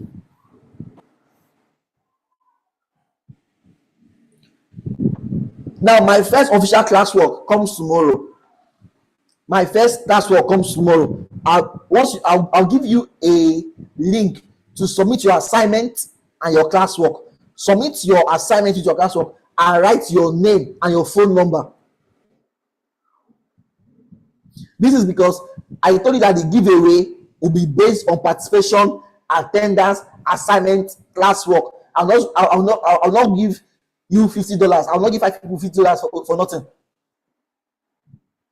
Now, my first official classwork comes tomorrow. I'll give you a link to submit your assignment and your classwork. Submit your assignment with your classwork and write your name and your phone number. This is because I told you that the giveaway will be based on participation, attendance, assignment, classwork. I'll not give you $50. I'll not give 5 people $50 for nothing.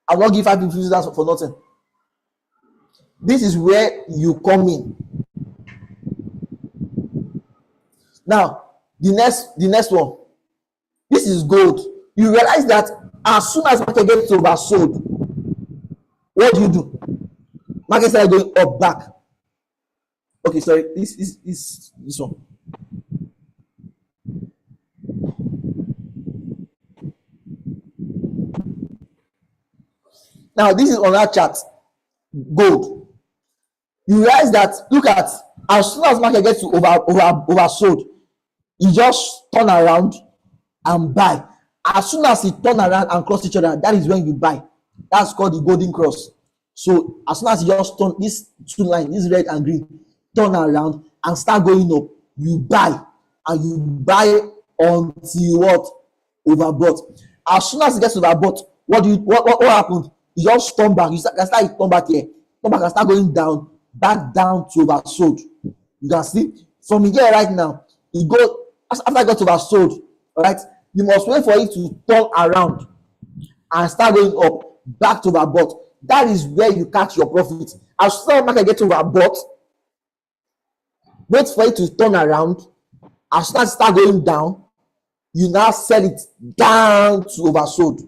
I'll not give 5 people $50 for nothing. This is where you come in. Now, the next one. This is gold. You realize that as soon as market gets oversold, what do? Market started going up back. Okay, sorry. This one. Now, this is on our chart. Gold. You realize that, look at, as soon as market gets to oversold, you just turn around and buy. As soon as it turn around and cross each other, that is when you buy. That's called the golden cross. So as soon as you just turn these two lines, this red and green, turn around and start going up, you buy. And you buy until what? Overbought. As soon as it gets overbought, what happened? You just turn back. You start turn back here. Turn back and start going down, back down to oversold. You can see from here right now, it goes after I got oversold, right? You must wait for it to turn around and start going up back to overbought. That is where you catch your profit. As soon as market gets overbought, wait for it to turn around. As soon as it start going down, you now sell it down to oversold.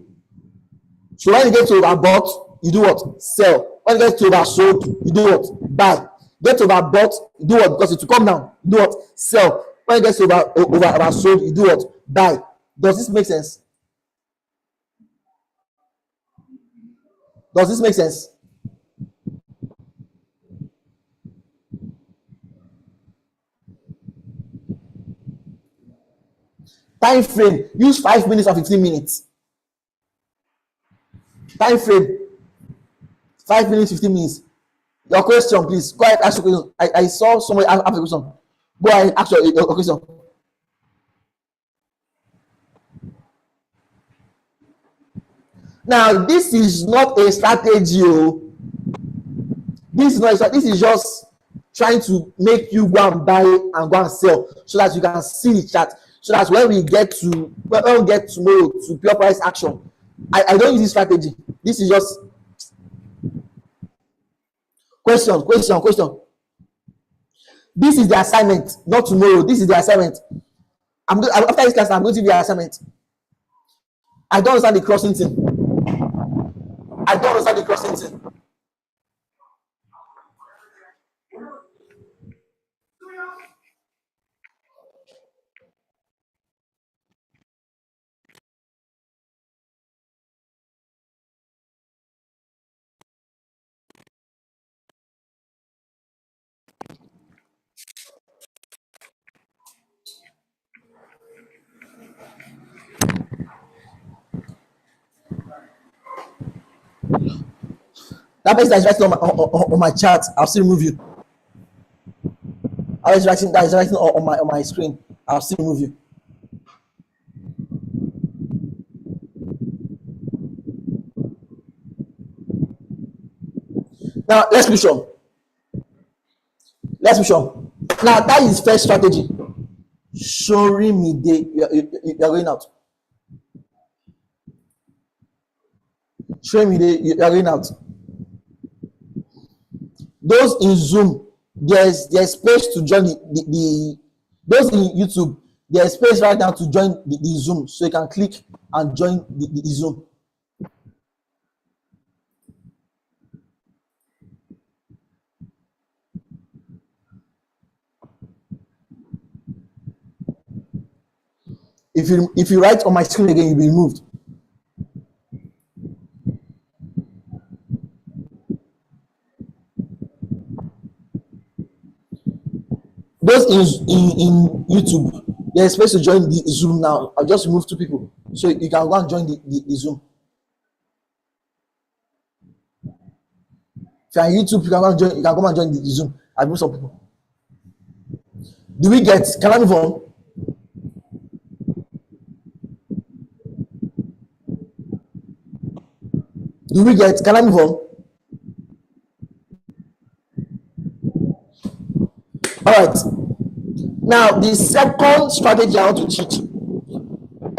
So when you get to overbought, you do what? Sell. When you get to oversold, you do what? Buy. Get to overbought, you do what? Because it will come down. You do what? Sell. When you get to oversold, you do what? Buy. Does this make sense? Does this make sense? Time frame. Use 5 minutes or 15 minutes. Time frame 5 minutes, 15 minutes. Your question, please. Go ahead, ask your question. I saw somebody ask a question. Go ahead, ask your question. Now, this is not a strategy. This is not a strategy. This is just trying to make you go and buy and go and sell so that you can see the chart. So that when we get tomorrow to pure price action, I don't use this strategy. This is just question. This is the assignment, not tomorrow. This is the assignment. After this class, I'm going to give you the assignment. I don't understand the crossing thing. That person that is writing on my chat, I'll still remove you. That is writing on my screen, I'll still remove you. Now let's be sure. Now that is first strategy. Showing me you are going out. Showing me you are going out. Those in Zoom, there's space to join the those in YouTube, there's space right now to join the Zoom, so you can click and join the Zoom. If you write on my screen again, you'll be removed. Those in YouTube, there's space to join the Zoom now. I'll just remove 2 people, so you can go and join the Zoom. If you're on YouTube, you can come and join the Zoom. I remove some people. Do we get? Can I move on? Do we get? Can I move on? All right. Now the second strategy I want to teach.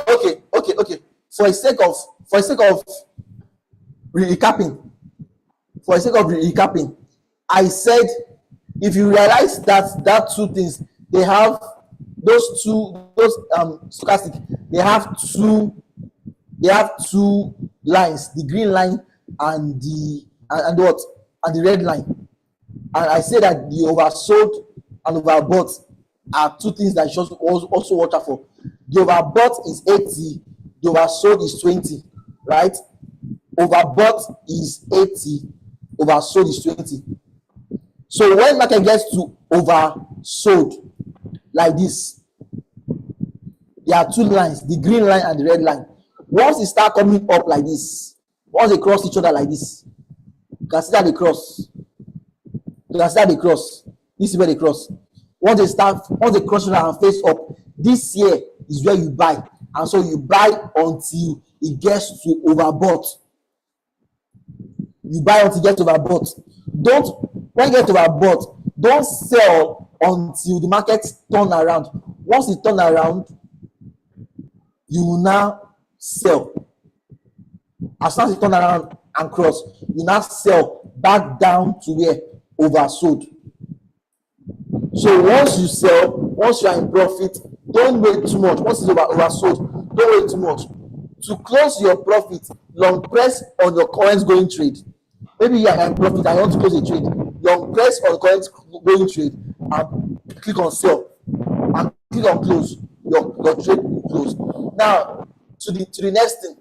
Okay. For the sake of recapping, I said if you realize that 2 things, they have those stochastic, they have two lines, the green line and the red line. And I say that the oversold and overbought are 2 things that you should also watch out for. The overbought is 80, the oversold is 20, right? Overbought is 80, oversold is 20. So when market gets to oversold like this, there are 2 lines, the green line and the red line. Once it start coming up like this, once they cross each other like this, you can see that they cross. This is where they cross. Once they cross each other and face up, this here is where you buy. And so you buy until it gets to overbought. When you get to overbought, don't sell until the market turn around. Once it turn around, you will now sell. As soon as it turn around and cross, you now sell back down to where? Oversold. So once you sell, once you are in profit, don't wait too much. Once it's oversold, don't wait too much. To close your profit, long press on your current going trade. Maybe you are in profit and you want to close a trade. Long press on current going trade and click on sell and click on close. Your trade will close. Now to the next thing.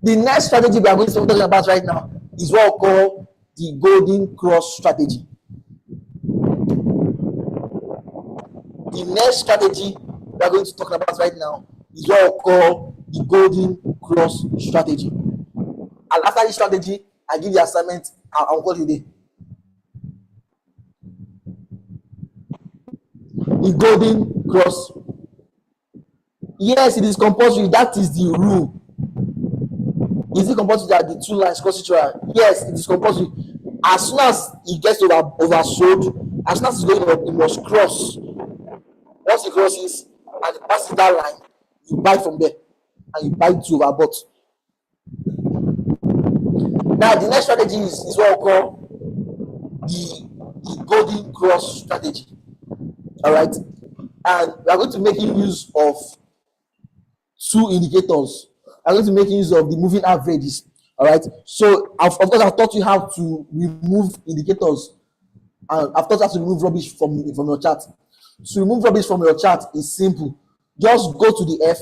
The next strategy we are going to talk about right now is what we call the golden cross strategy. The next strategy we are going to talk about right now is what we call the golden cross strategy. after this strategy, I give the assignment, I'll call you there. The golden cross. Yes, it is compulsory. That is the rule. Is it compulsory that the two lines cross each other? Yes, it is compulsory. As soon as it gets oversold, as soon as it's going up, it must cross. Once it crosses and it passes that line, you buy from there and you buy two overbought. Now the next strategy is what we call the golden cross strategy. All right, and we are going to make use of two indicators. I'm going to make use of the moving averages. All right, so of course I've taught you how to remove indicators, and I've taught you how to remove rubbish from your chart. To remove rubbish from your chart is simple. Just go to the F,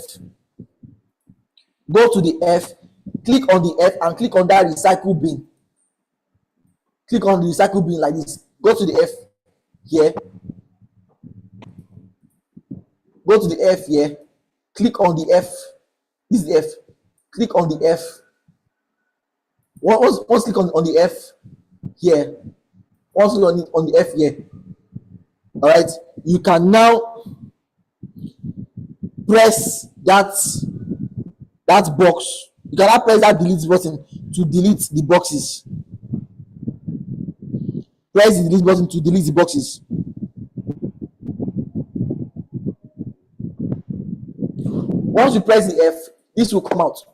click on the F and click on that recycle bin. Click on the recycle bin like this. Go to the F here. Go to the F here. Click on the F. This is the F. Click on the F. Once click on the F here. Once click on the F here. All right. You can now press that box. You can now press that delete button to delete the boxes. Press the delete button to delete the boxes. Once you press the F, this will come out.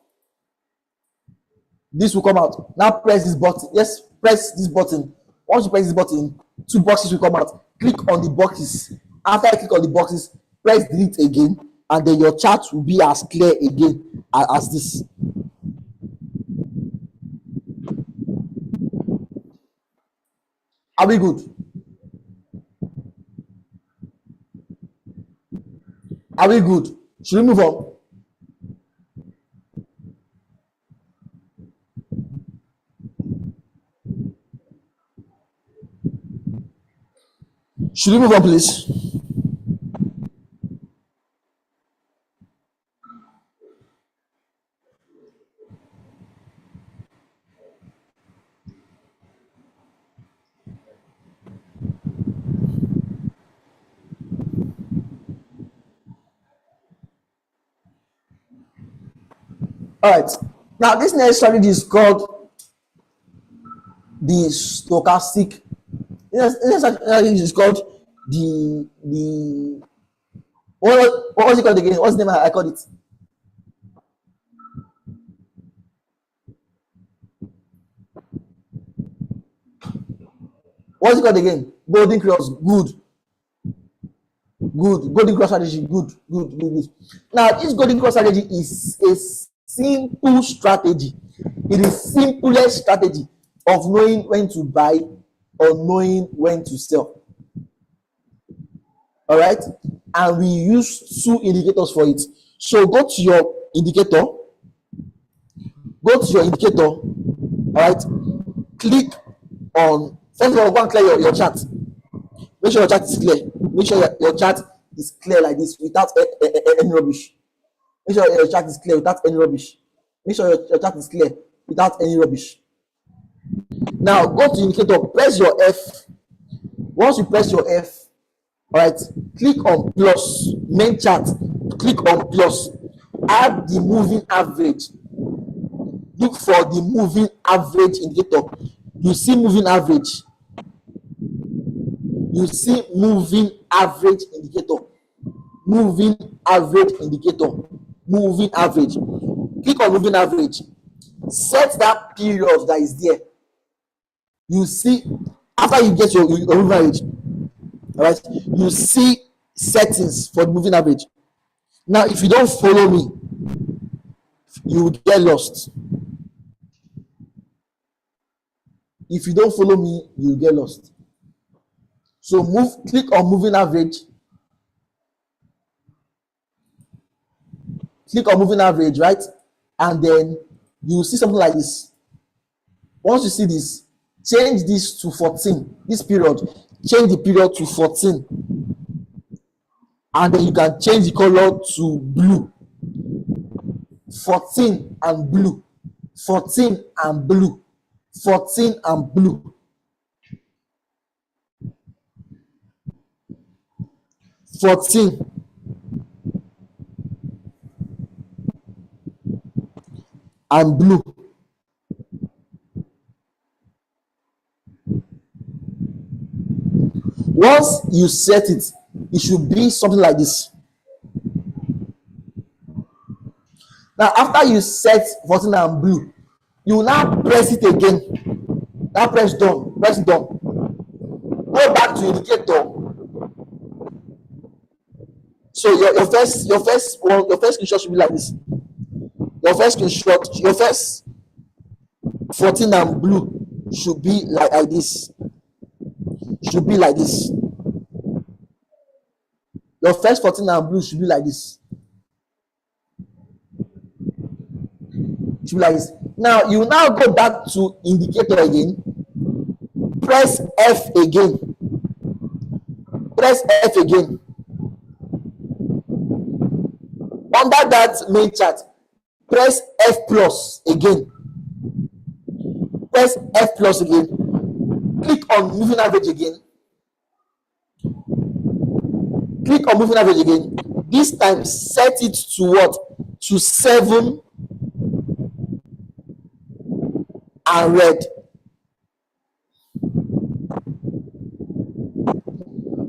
This will come out. Now press this button. Yes, press this button. Once you press this button, two boxes will come out. Click on the boxes. After I click on the boxes, press delete again, and then your chart will be as clear again as this. Are we good? Are we good? Should we move on? Should we move on, please? All right. Now, this next strategy is called the stochastic. This strategy is called the what was it called again? What's the name I called it? What's it called again? Golden cross. Good. Golden cross strategy. Good. Now, this golden cross strategy is a simple strategy. It is simplest strategy of knowing when to buy or knowing when to sell. All right, and we use two indicators for it. So go to your indicator. All right, click on. First of all, go and clear your chart. Make sure your chart is clear. Make sure your chart is clear like this without any rubbish. Make sure your chart is clear without any rubbish. Make sure your chart is clear without any rubbish. Now go to indicator, press your F. Once you press your F, all right, click on plus, main chart, click on plus, add the moving average. Look for the moving average indicator. You see moving average. You see moving average indicator. Moving average indicator. Moving average. Click on moving average. Set that period that is there. You see, after you get your moving average, all right, you see settings for the moving average. Now, if you don't follow me, you will get lost. If you don't follow me, you will get lost. So click on moving average. Click on moving average, right? And then you will see something like this. Once you see this, change this to 14. This period, change the period to 14. And then you can change the color to blue. 14 and blue. 14 and blue, 14 and blue, 14 and blue. Once you set it, it should be something like this. Now, after you set 14 and blue, you will now press it again. Now press done, press done. Go back to indicator. So your first screenshot should be like this. Your first 14 and blue should be like this. Should be like this. Your first 14 and blue should be like this. Should be like this. Now you now go back to indicator again. Press F again. Press F again. Under that main chart, press F plus again. Press F plus again. Click on moving average again. Click on moving average again. This time set it to what? To 7 and red.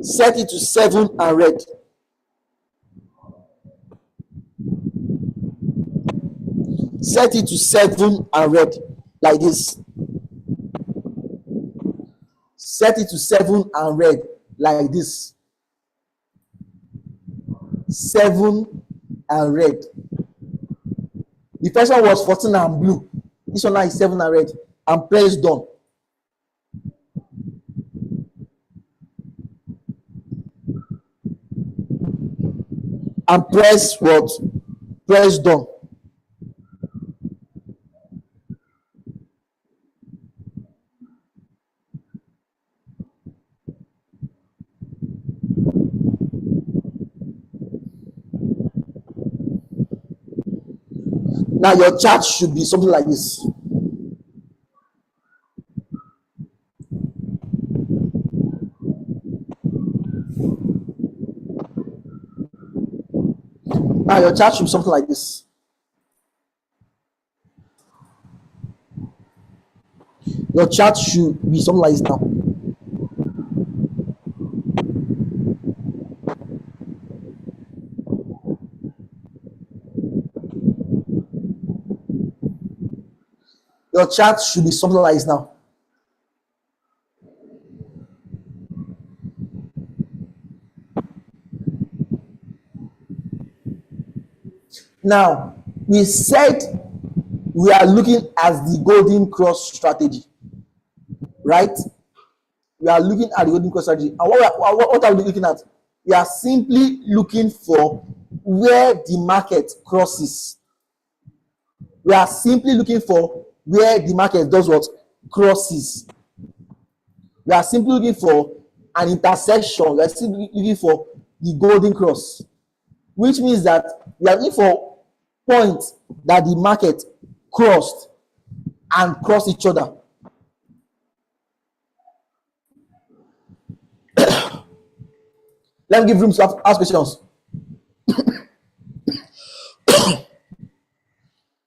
Set it to 7 and red. Set it to 7 and red like this. Set it to 7 and red like this. 7 and red. The first one was 14 and blue. This one now is 7 and red. And press done. And press what? Press done. Now your chart should be something like this. Now your chart should be something like this. Your chart should be something like this now. Your chart should be something like this now. Now, we said we are looking at the golden cross strategy, right? We are looking at the golden cross strategy. And what are we looking at? We are simply looking for where the market crosses. We are simply looking for where the market does what? Crosses. We are simply looking for an intersection. We are simply looking for the golden cross, which means that we are looking for points that the market crossed and cross each other. Let me give room to ask questions.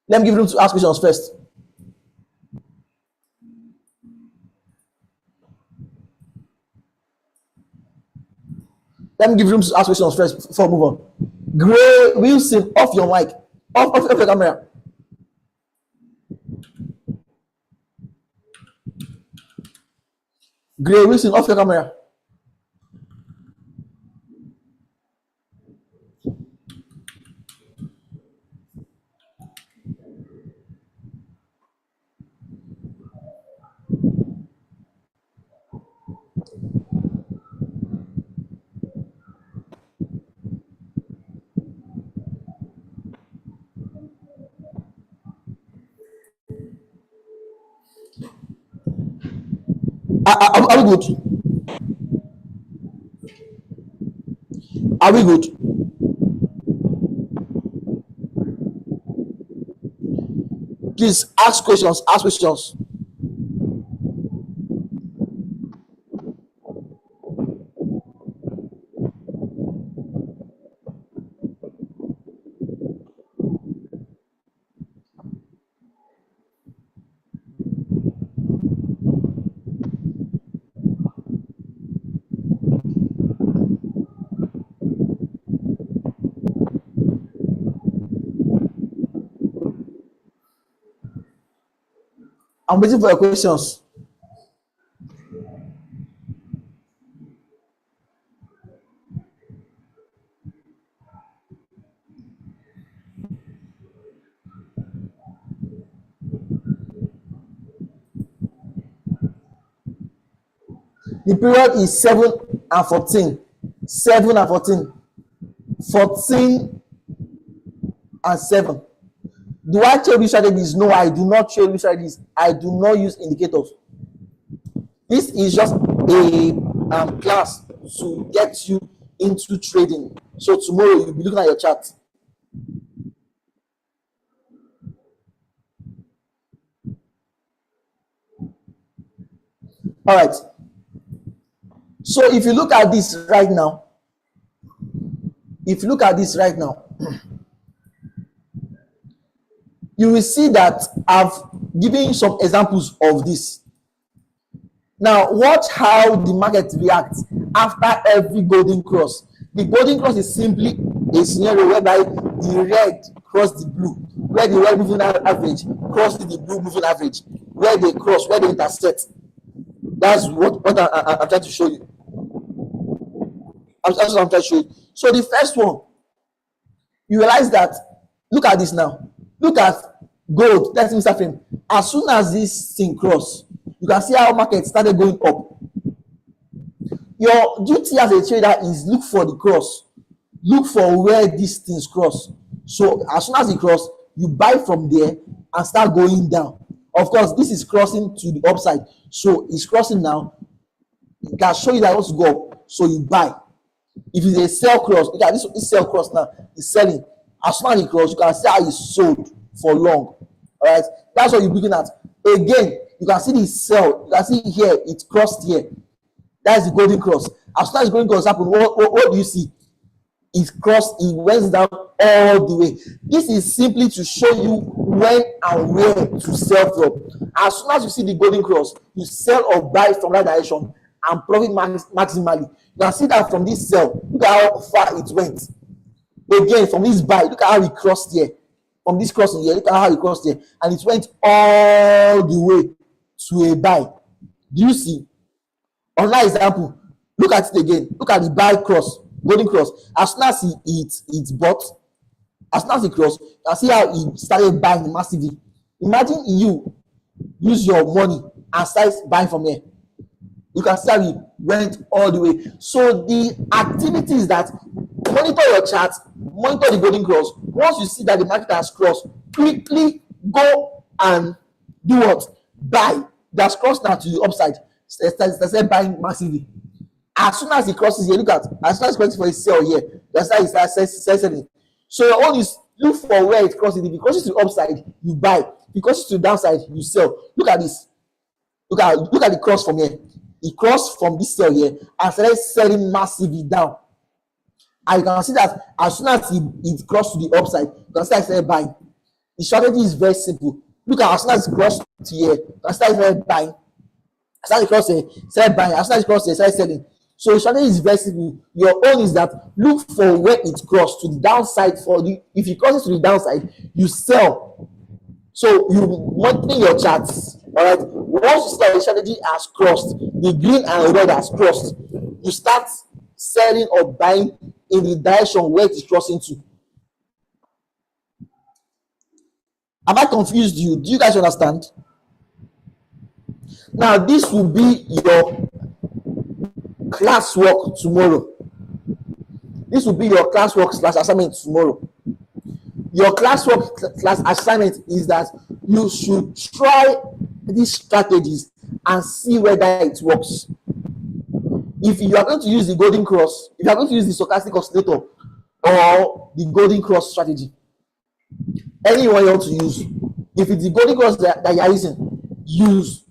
Let me give room to ask questions first. Let me give room to ask questions first before I move on. Gray Wilson, off your mic. Off your camera. Gray Wilson, off your camera. Are we good? Are we good? Please ask questions. Ask questions. I'm waiting for your questions. The period is 7 and 14. 7 and 14. 14 and 7. Do I trade with strategies? No, I do not trade with strategies. I do not use indicators. This is just a class to get you into trading. So tomorrow you'll be looking at your chart. All right. So if you look at this right now, you will see that I've given you some examples of this. Now, watch how the market reacts after every golden cross. The golden cross is simply a scenario whereby the red cross the blue, where the red moving average crosses the blue moving average, where they cross, where they intersect. That's what I'm trying to show you. That's what I'm trying to show you. So the first one, you realize that, look at this now. Look at gold, that's Mr. Frame. As soon as this thing cross, you can see how market started going up. Your duty as a trader is look for the cross. Look for where these things cross. So as soon as it cross, you buy from there and start going down. Of course, this is crossing to the upside. So it's crossing now. It can show you that it wants to go up. So you buy. If it's a sell cross, look at this sell cross now. It's selling. As soon as it cross, you can see how it's sold for long. All right. That's what you're looking at. Again, you can see the sell. You can see here, it crossed here. That is the golden cross. As soon as the golden cross happens, what do you see? It crossed, it went down all the way. This is simply to show you when and where to sell from. As soon as you see the golden cross, you sell or buy from that direction and profit maximally. You can see that from this sell. Look at how far it went. Again, from this buy, look at how it crossed here. From this crossing here, look at how it crossed here. And it went all the way to a buy. Do you see? Another example, look at it again. Look at the buy cross, golden cross. As soon as it's bought, as soon as it crossed, you can see how he started buying massively. Imagine you use your money and start buying from here. You can see how it went all the way. So the activity is that monitor your chart, monitor the golden cross. Once you see that the market has crossed, quickly go and do what? Buy. That's crossed now to the upside. Start buying massively. As soon as it crosses here, look at, as soon as it's going for a sell here, that's how it starts selling. So your own is look for where it crosses. If it crosses to the upside, you buy. If it crosses to the downside, you sell. Look at this. Look at the cross from here. It crossed from this sell here and started selling massively down. And you can see that as soon as it crossed to the upside, you can start buying. The strategy is very simple. Look at as soon as it crossed to here, you can start buying. As soon as it crossed here, start buying. As soon as it crossed here, start selling. So the strategy is very simple. Your own is that look for where it crossed to the downside. If it crosses to the downside, you sell. So you monitor your charts. All right. Once you see that the strategy has crossed, the green and red has crossed, you start selling or buying in the direction where it is crossing to. Have I confused you? Do you guys understand? Now this will be your classwork tomorrow. This will be your classwork / assignment tomorrow. Your classwork / assignment is that you should try these strategies and see whether it works. If you are going to use the golden cross, if you are going to use the stochastic oscillator or the golden cross strategy, anyone you want to use, If it's the golden cross that you are using, use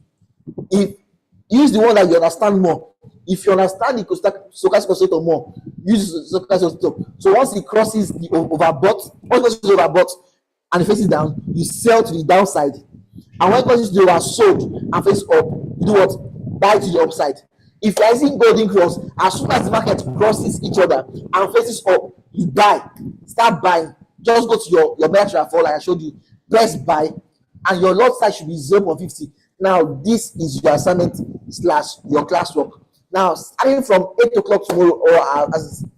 the one that you understand more. If you understand the stochastic oscillator more, use the stochastic oscillator. So once it crosses the overbought, once it crosses the overbought and it faces down, you sell to the downside. And when it crosses the oversold and faces up, you do what? Buy to the upside. If you're using golden cross, as soon as the market crosses each other and faces up, you buy. Start buying. Just go to your meta fall like I showed you. Press buy, and your lot size should be 0.50. Now, this is your assignment / your classwork. Now, starting from 8 o'clock tomorrow or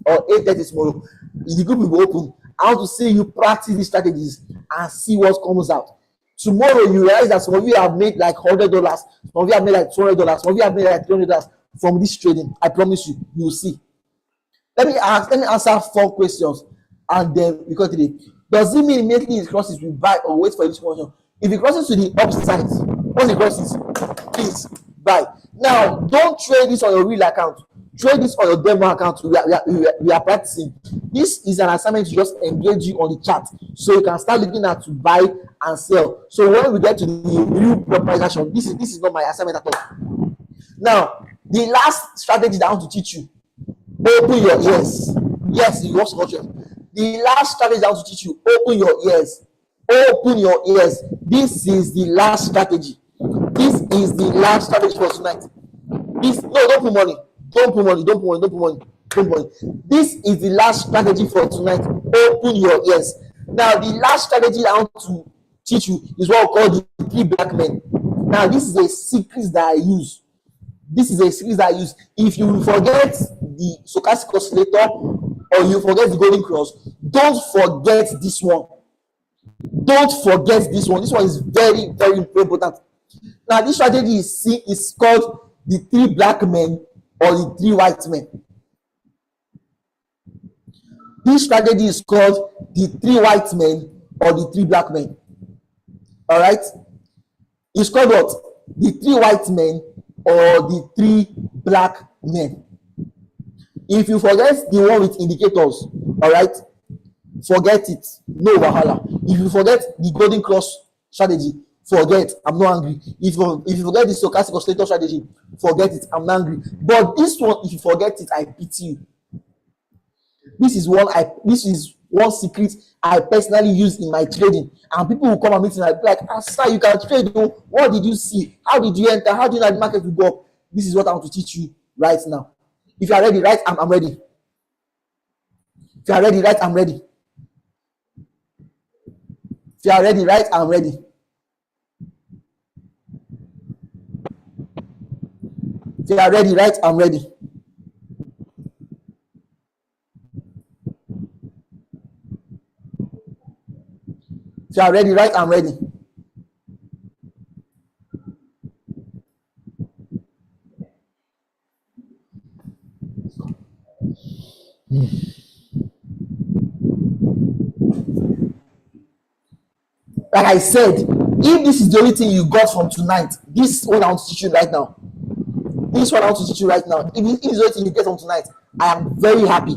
8:30 tomorrow, the group will be open. I want to see you practice these strategies and see what comes out. Tomorrow, you realize that some of you have made like $100, some of you have made like $200, some of you have made like $300 from this trading. I promise you, you will see. Let me answer 4 questions, and then we go today. Does it mean immediately it crosses, we buy or wait for this question? If it crosses to the upside, once it crosses, please buy. Now, don't trade this on your real account. Trade this on your demo account. We are practicing. This is an assignment to just engage you on the chart, so you can start looking at to buy and sell. So when we get to the real proposition, this is not my assignment at all. Now, the last strategy that I want to teach you. Open your ears. Yes, you watch culture. The last strategy I want to teach you. Open your ears. Open your ears. This is the last strategy. This is the last strategy for tonight. Don't put money. Don't put money. Don't put money. Don't put money. Don't put money. This is the last strategy for tonight. Open your ears. Now, the last strategy I want to teach you is what we call the 3 black men. Now, this is a secret that I use. This is a series that I use. If you forget the stochastic oscillator or you forget the golden cross, don't forget this one. Don't forget this one. This one is very, very important. Now, this strategy is called the 3 black men or the 3 white men. This strategy is called the 3 white men or the 3 black men. All right? It's called what? The 3 white men or the 3 black men. If you forget the one with indicators, all right, forget it. No wahala. If you forget the golden cross strategy, forget. I'm not angry. If you forget the stochastic oscillator strategy, forget it. I'm not angry. But this one, if you forget it, I pity you. This is one secret I personally use in my trading, and people will come and meet me and be like, sir, you can trade. What did you see? How did you enter? How do you know the market will go up? This is what I want to teach you right now. If you are ready, right? I'm ready. If you are ready, right? I'm ready. If you are ready, right? I'm ready. If you are ready, right? I'm ready. If you are ready, right? I'm ready. Like I said, if this is the only thing you got from tonight, this one I want to teach you right now. This one I want to teach you right now. If this is the only thing you get from tonight, I am very happy.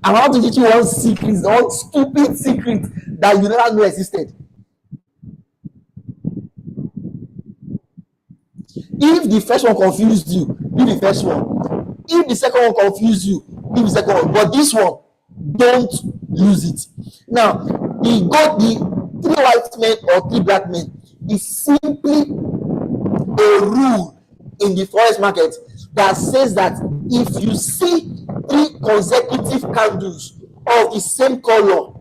I want to teach you one secret, one stupid secret that you never knew existed. If the first one confused you, do the first one. If the second one confused you, do the second one. But this one, don't lose it. Now, the 3 white men or 3 black men is simply a rule in the forex market that says that if you see 3 consecutive candles of the same color,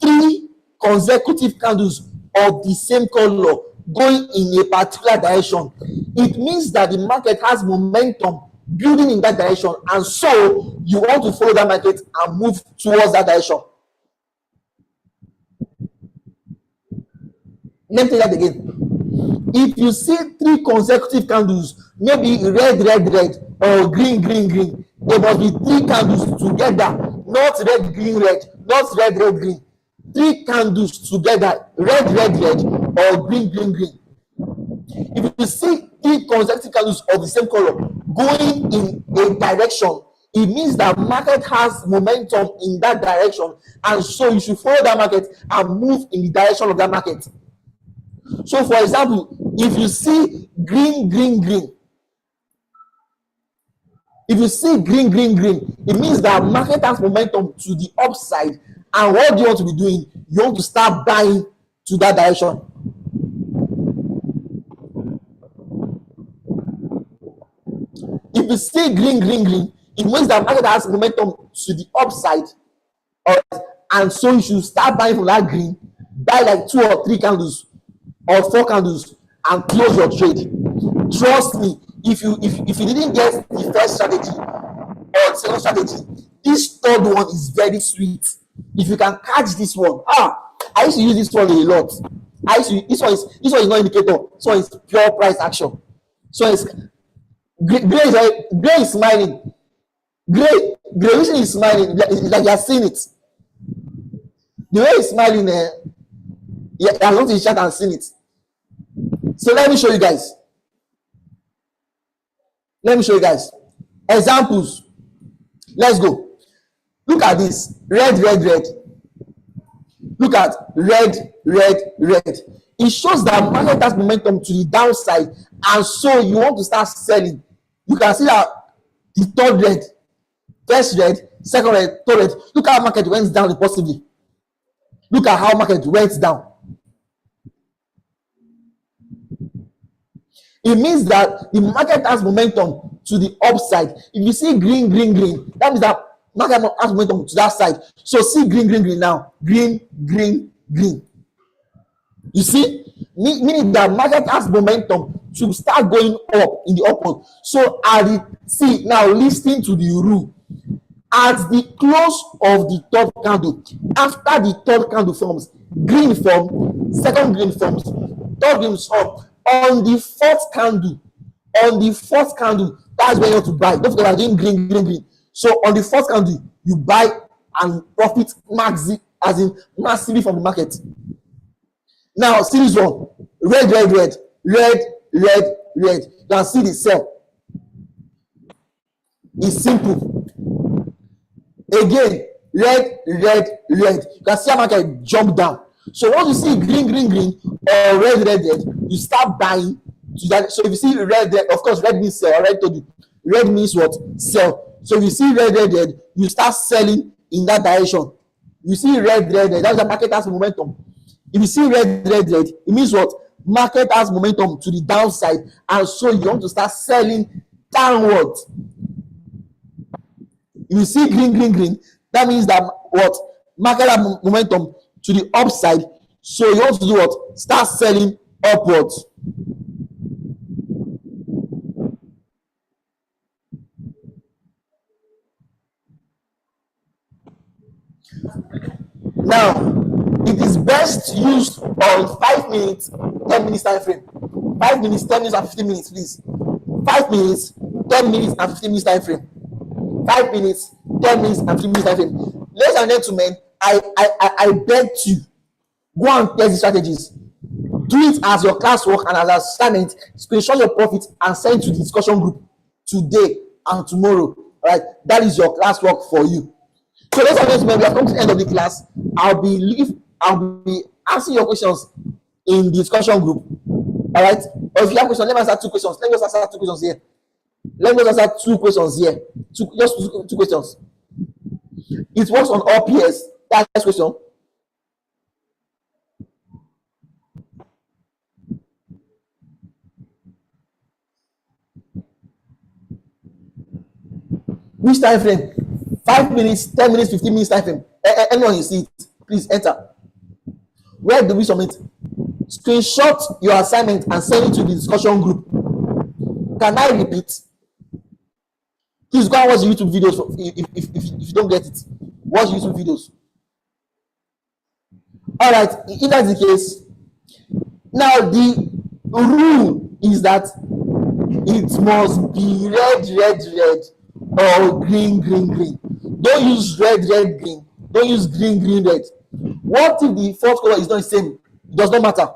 3 consecutive candles of the same color going in a particular direction, it means that the market has momentum building in that direction, and so you want to follow that market and move towards that direction. Let me tell that again. If you see 3 consecutive candles, maybe red, or green, there must be 3 candles together, not red, not red, green. 3 candles together, red, or green. If you see 3 consecutive candles of the same color going in a direction, it means that market has momentum in that direction, and so you should follow that market and move in the direction of that market. So for example, if you see green, if you see green, it means that market has momentum to the upside, and what do you want to be doing? You want to start buying to that direction. If you see green, it means that market has momentum to the upside, and so you should start buying from that green, buy like 2 or 3 candles or 4 candles and close your trade. Trust me, if you didn't get the first strategy or the second strategy, this third one is very sweet. If you can catch this one, I used to use this one a lot. This one is not indicator. This one is pure price action. So it's gray is smiling. Gray vision is smiling. It's like you are seeing it. The way he's smiling, yeah, I want to chat and seen it. So let me show you guys. Examples. Let's go. Look at this. Red. Look at red. It shows that market has momentum to the downside, and so you want to start selling. You can see that the third red, first red, second red, third red. Look how market went down impulsively. Look at how market went down. It means that the market has momentum to the upside. If you see green, that means that market has momentum to that side. So see green now. Green. You see? Meaning that market has momentum to start going up in the upward. So see now, listening to the rule. At the close of the third candle, after the third candle forms, green form, second green forms, third green forms. On the fourth candle, that's when you want to buy. Don't forget, I'm doing green. So on the fourth candle, you buy and profit massively from the market. Now, see this one. Red. You can see the sell. It's simple. Again, red. You can see how market jump down. So once you see green or red, you start buying to that. So if you see red, of course, red means sell. I already told you. Red means what? Sell. So if you see red, you start selling in that direction. You see red, that's the market has momentum. If you see red, it means what? Market has momentum to the downside, and so you want to start selling downward. If you see green, that means that what? Market has momentum to the upside, so you want to do what? Start selling upwards. Now, it is best used on 5 minutes, 10 minutes time frame. 5 minutes, 10 minutes, and 15 minutes, please. 5 minutes, 10 minutes, and 15 minutes time frame. 5 minutes, 10 minutes, and 15 minutes time frame. Ladies and gentlemen, I beg you, go and test the strategies. Do it as your classwork and as assignment. Screenshot your profits and send to the discussion group today and tomorrow. All right, that is your classwork for you. So ladies and gentlemen, we have come to the end of the class. I'll be answering your questions in the discussion group. All right. Or if you have questions, let me answer 2 questions. Let me just answer 2 questions here. Two questions. It works on all PS. That's the question. Which time frame? 5 minutes, 10 minutes, 15 minutes time frame. Anyone you see it, please enter. Where do we submit? Screenshot your assignment and send it to the discussion group. Can I repeat? Please go and watch the YouTube videos if you don't get it. Watch YouTube videos. All right, if that's the case, now the rule is that it must be red or green. Don't use red, green. Don't use green, red. What if the fourth color is not the same? It does not matter.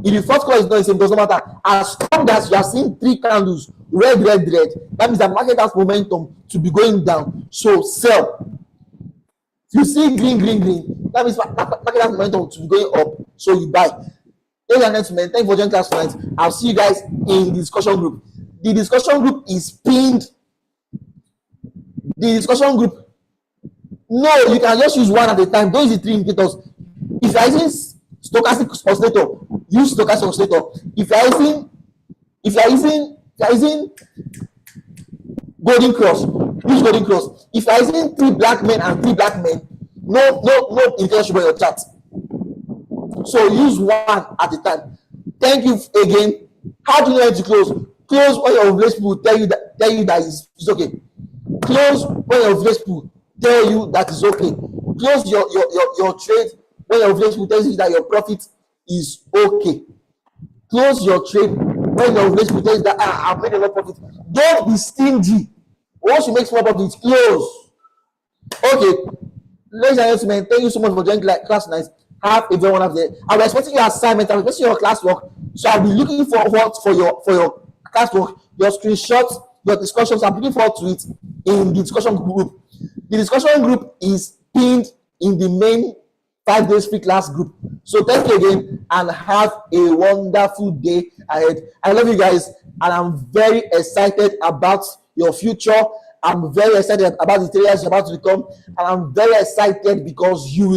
If the fourth color is not the same, it does not matter. As long as you are seeing 3 candles, red, that That means the market has momentum to be going down. So sell. If you see green, that means market has momentum to be going up. So you buy. Ladies and gentlemen, thank you for joining class tonight. I'll see you guys in the discussion group. The discussion group is pinned. The discussion group. No, you can just use one at a time. Don't use the 3 indicators. If you are using stochastic oscillator, use stochastic oscillator. If you are using golden cross, use golden cross. If you are using 3 black men and 3 black men, no indicator should be on your chart. So use one at a time. Thank you again. How do you know when to close? Close when your village people tell you that it's okay. Close when your village people tell you that it's okay. Close your trade when your village people tells you that your profit is okay. Close your trade when your village people tells you that I've made a lot of profit. Don't be stingy. Once you make small profit, close. Okay, ladies and gentlemen, thank you so much for joining class tonight. Have a very wonderful day. I'll be expecting your assignment. I'll be expecting your classwork. So I'll be looking forward for your classwork, your screenshots, your discussions. I'm looking forward to it in the discussion group. The discussion group is pinned in the main 5 days free class group. So thank you again and have a wonderful day ahead. I love you guys and I'm very excited about your future. I'm very excited about the areas you're about to become, and I'm very excited because you will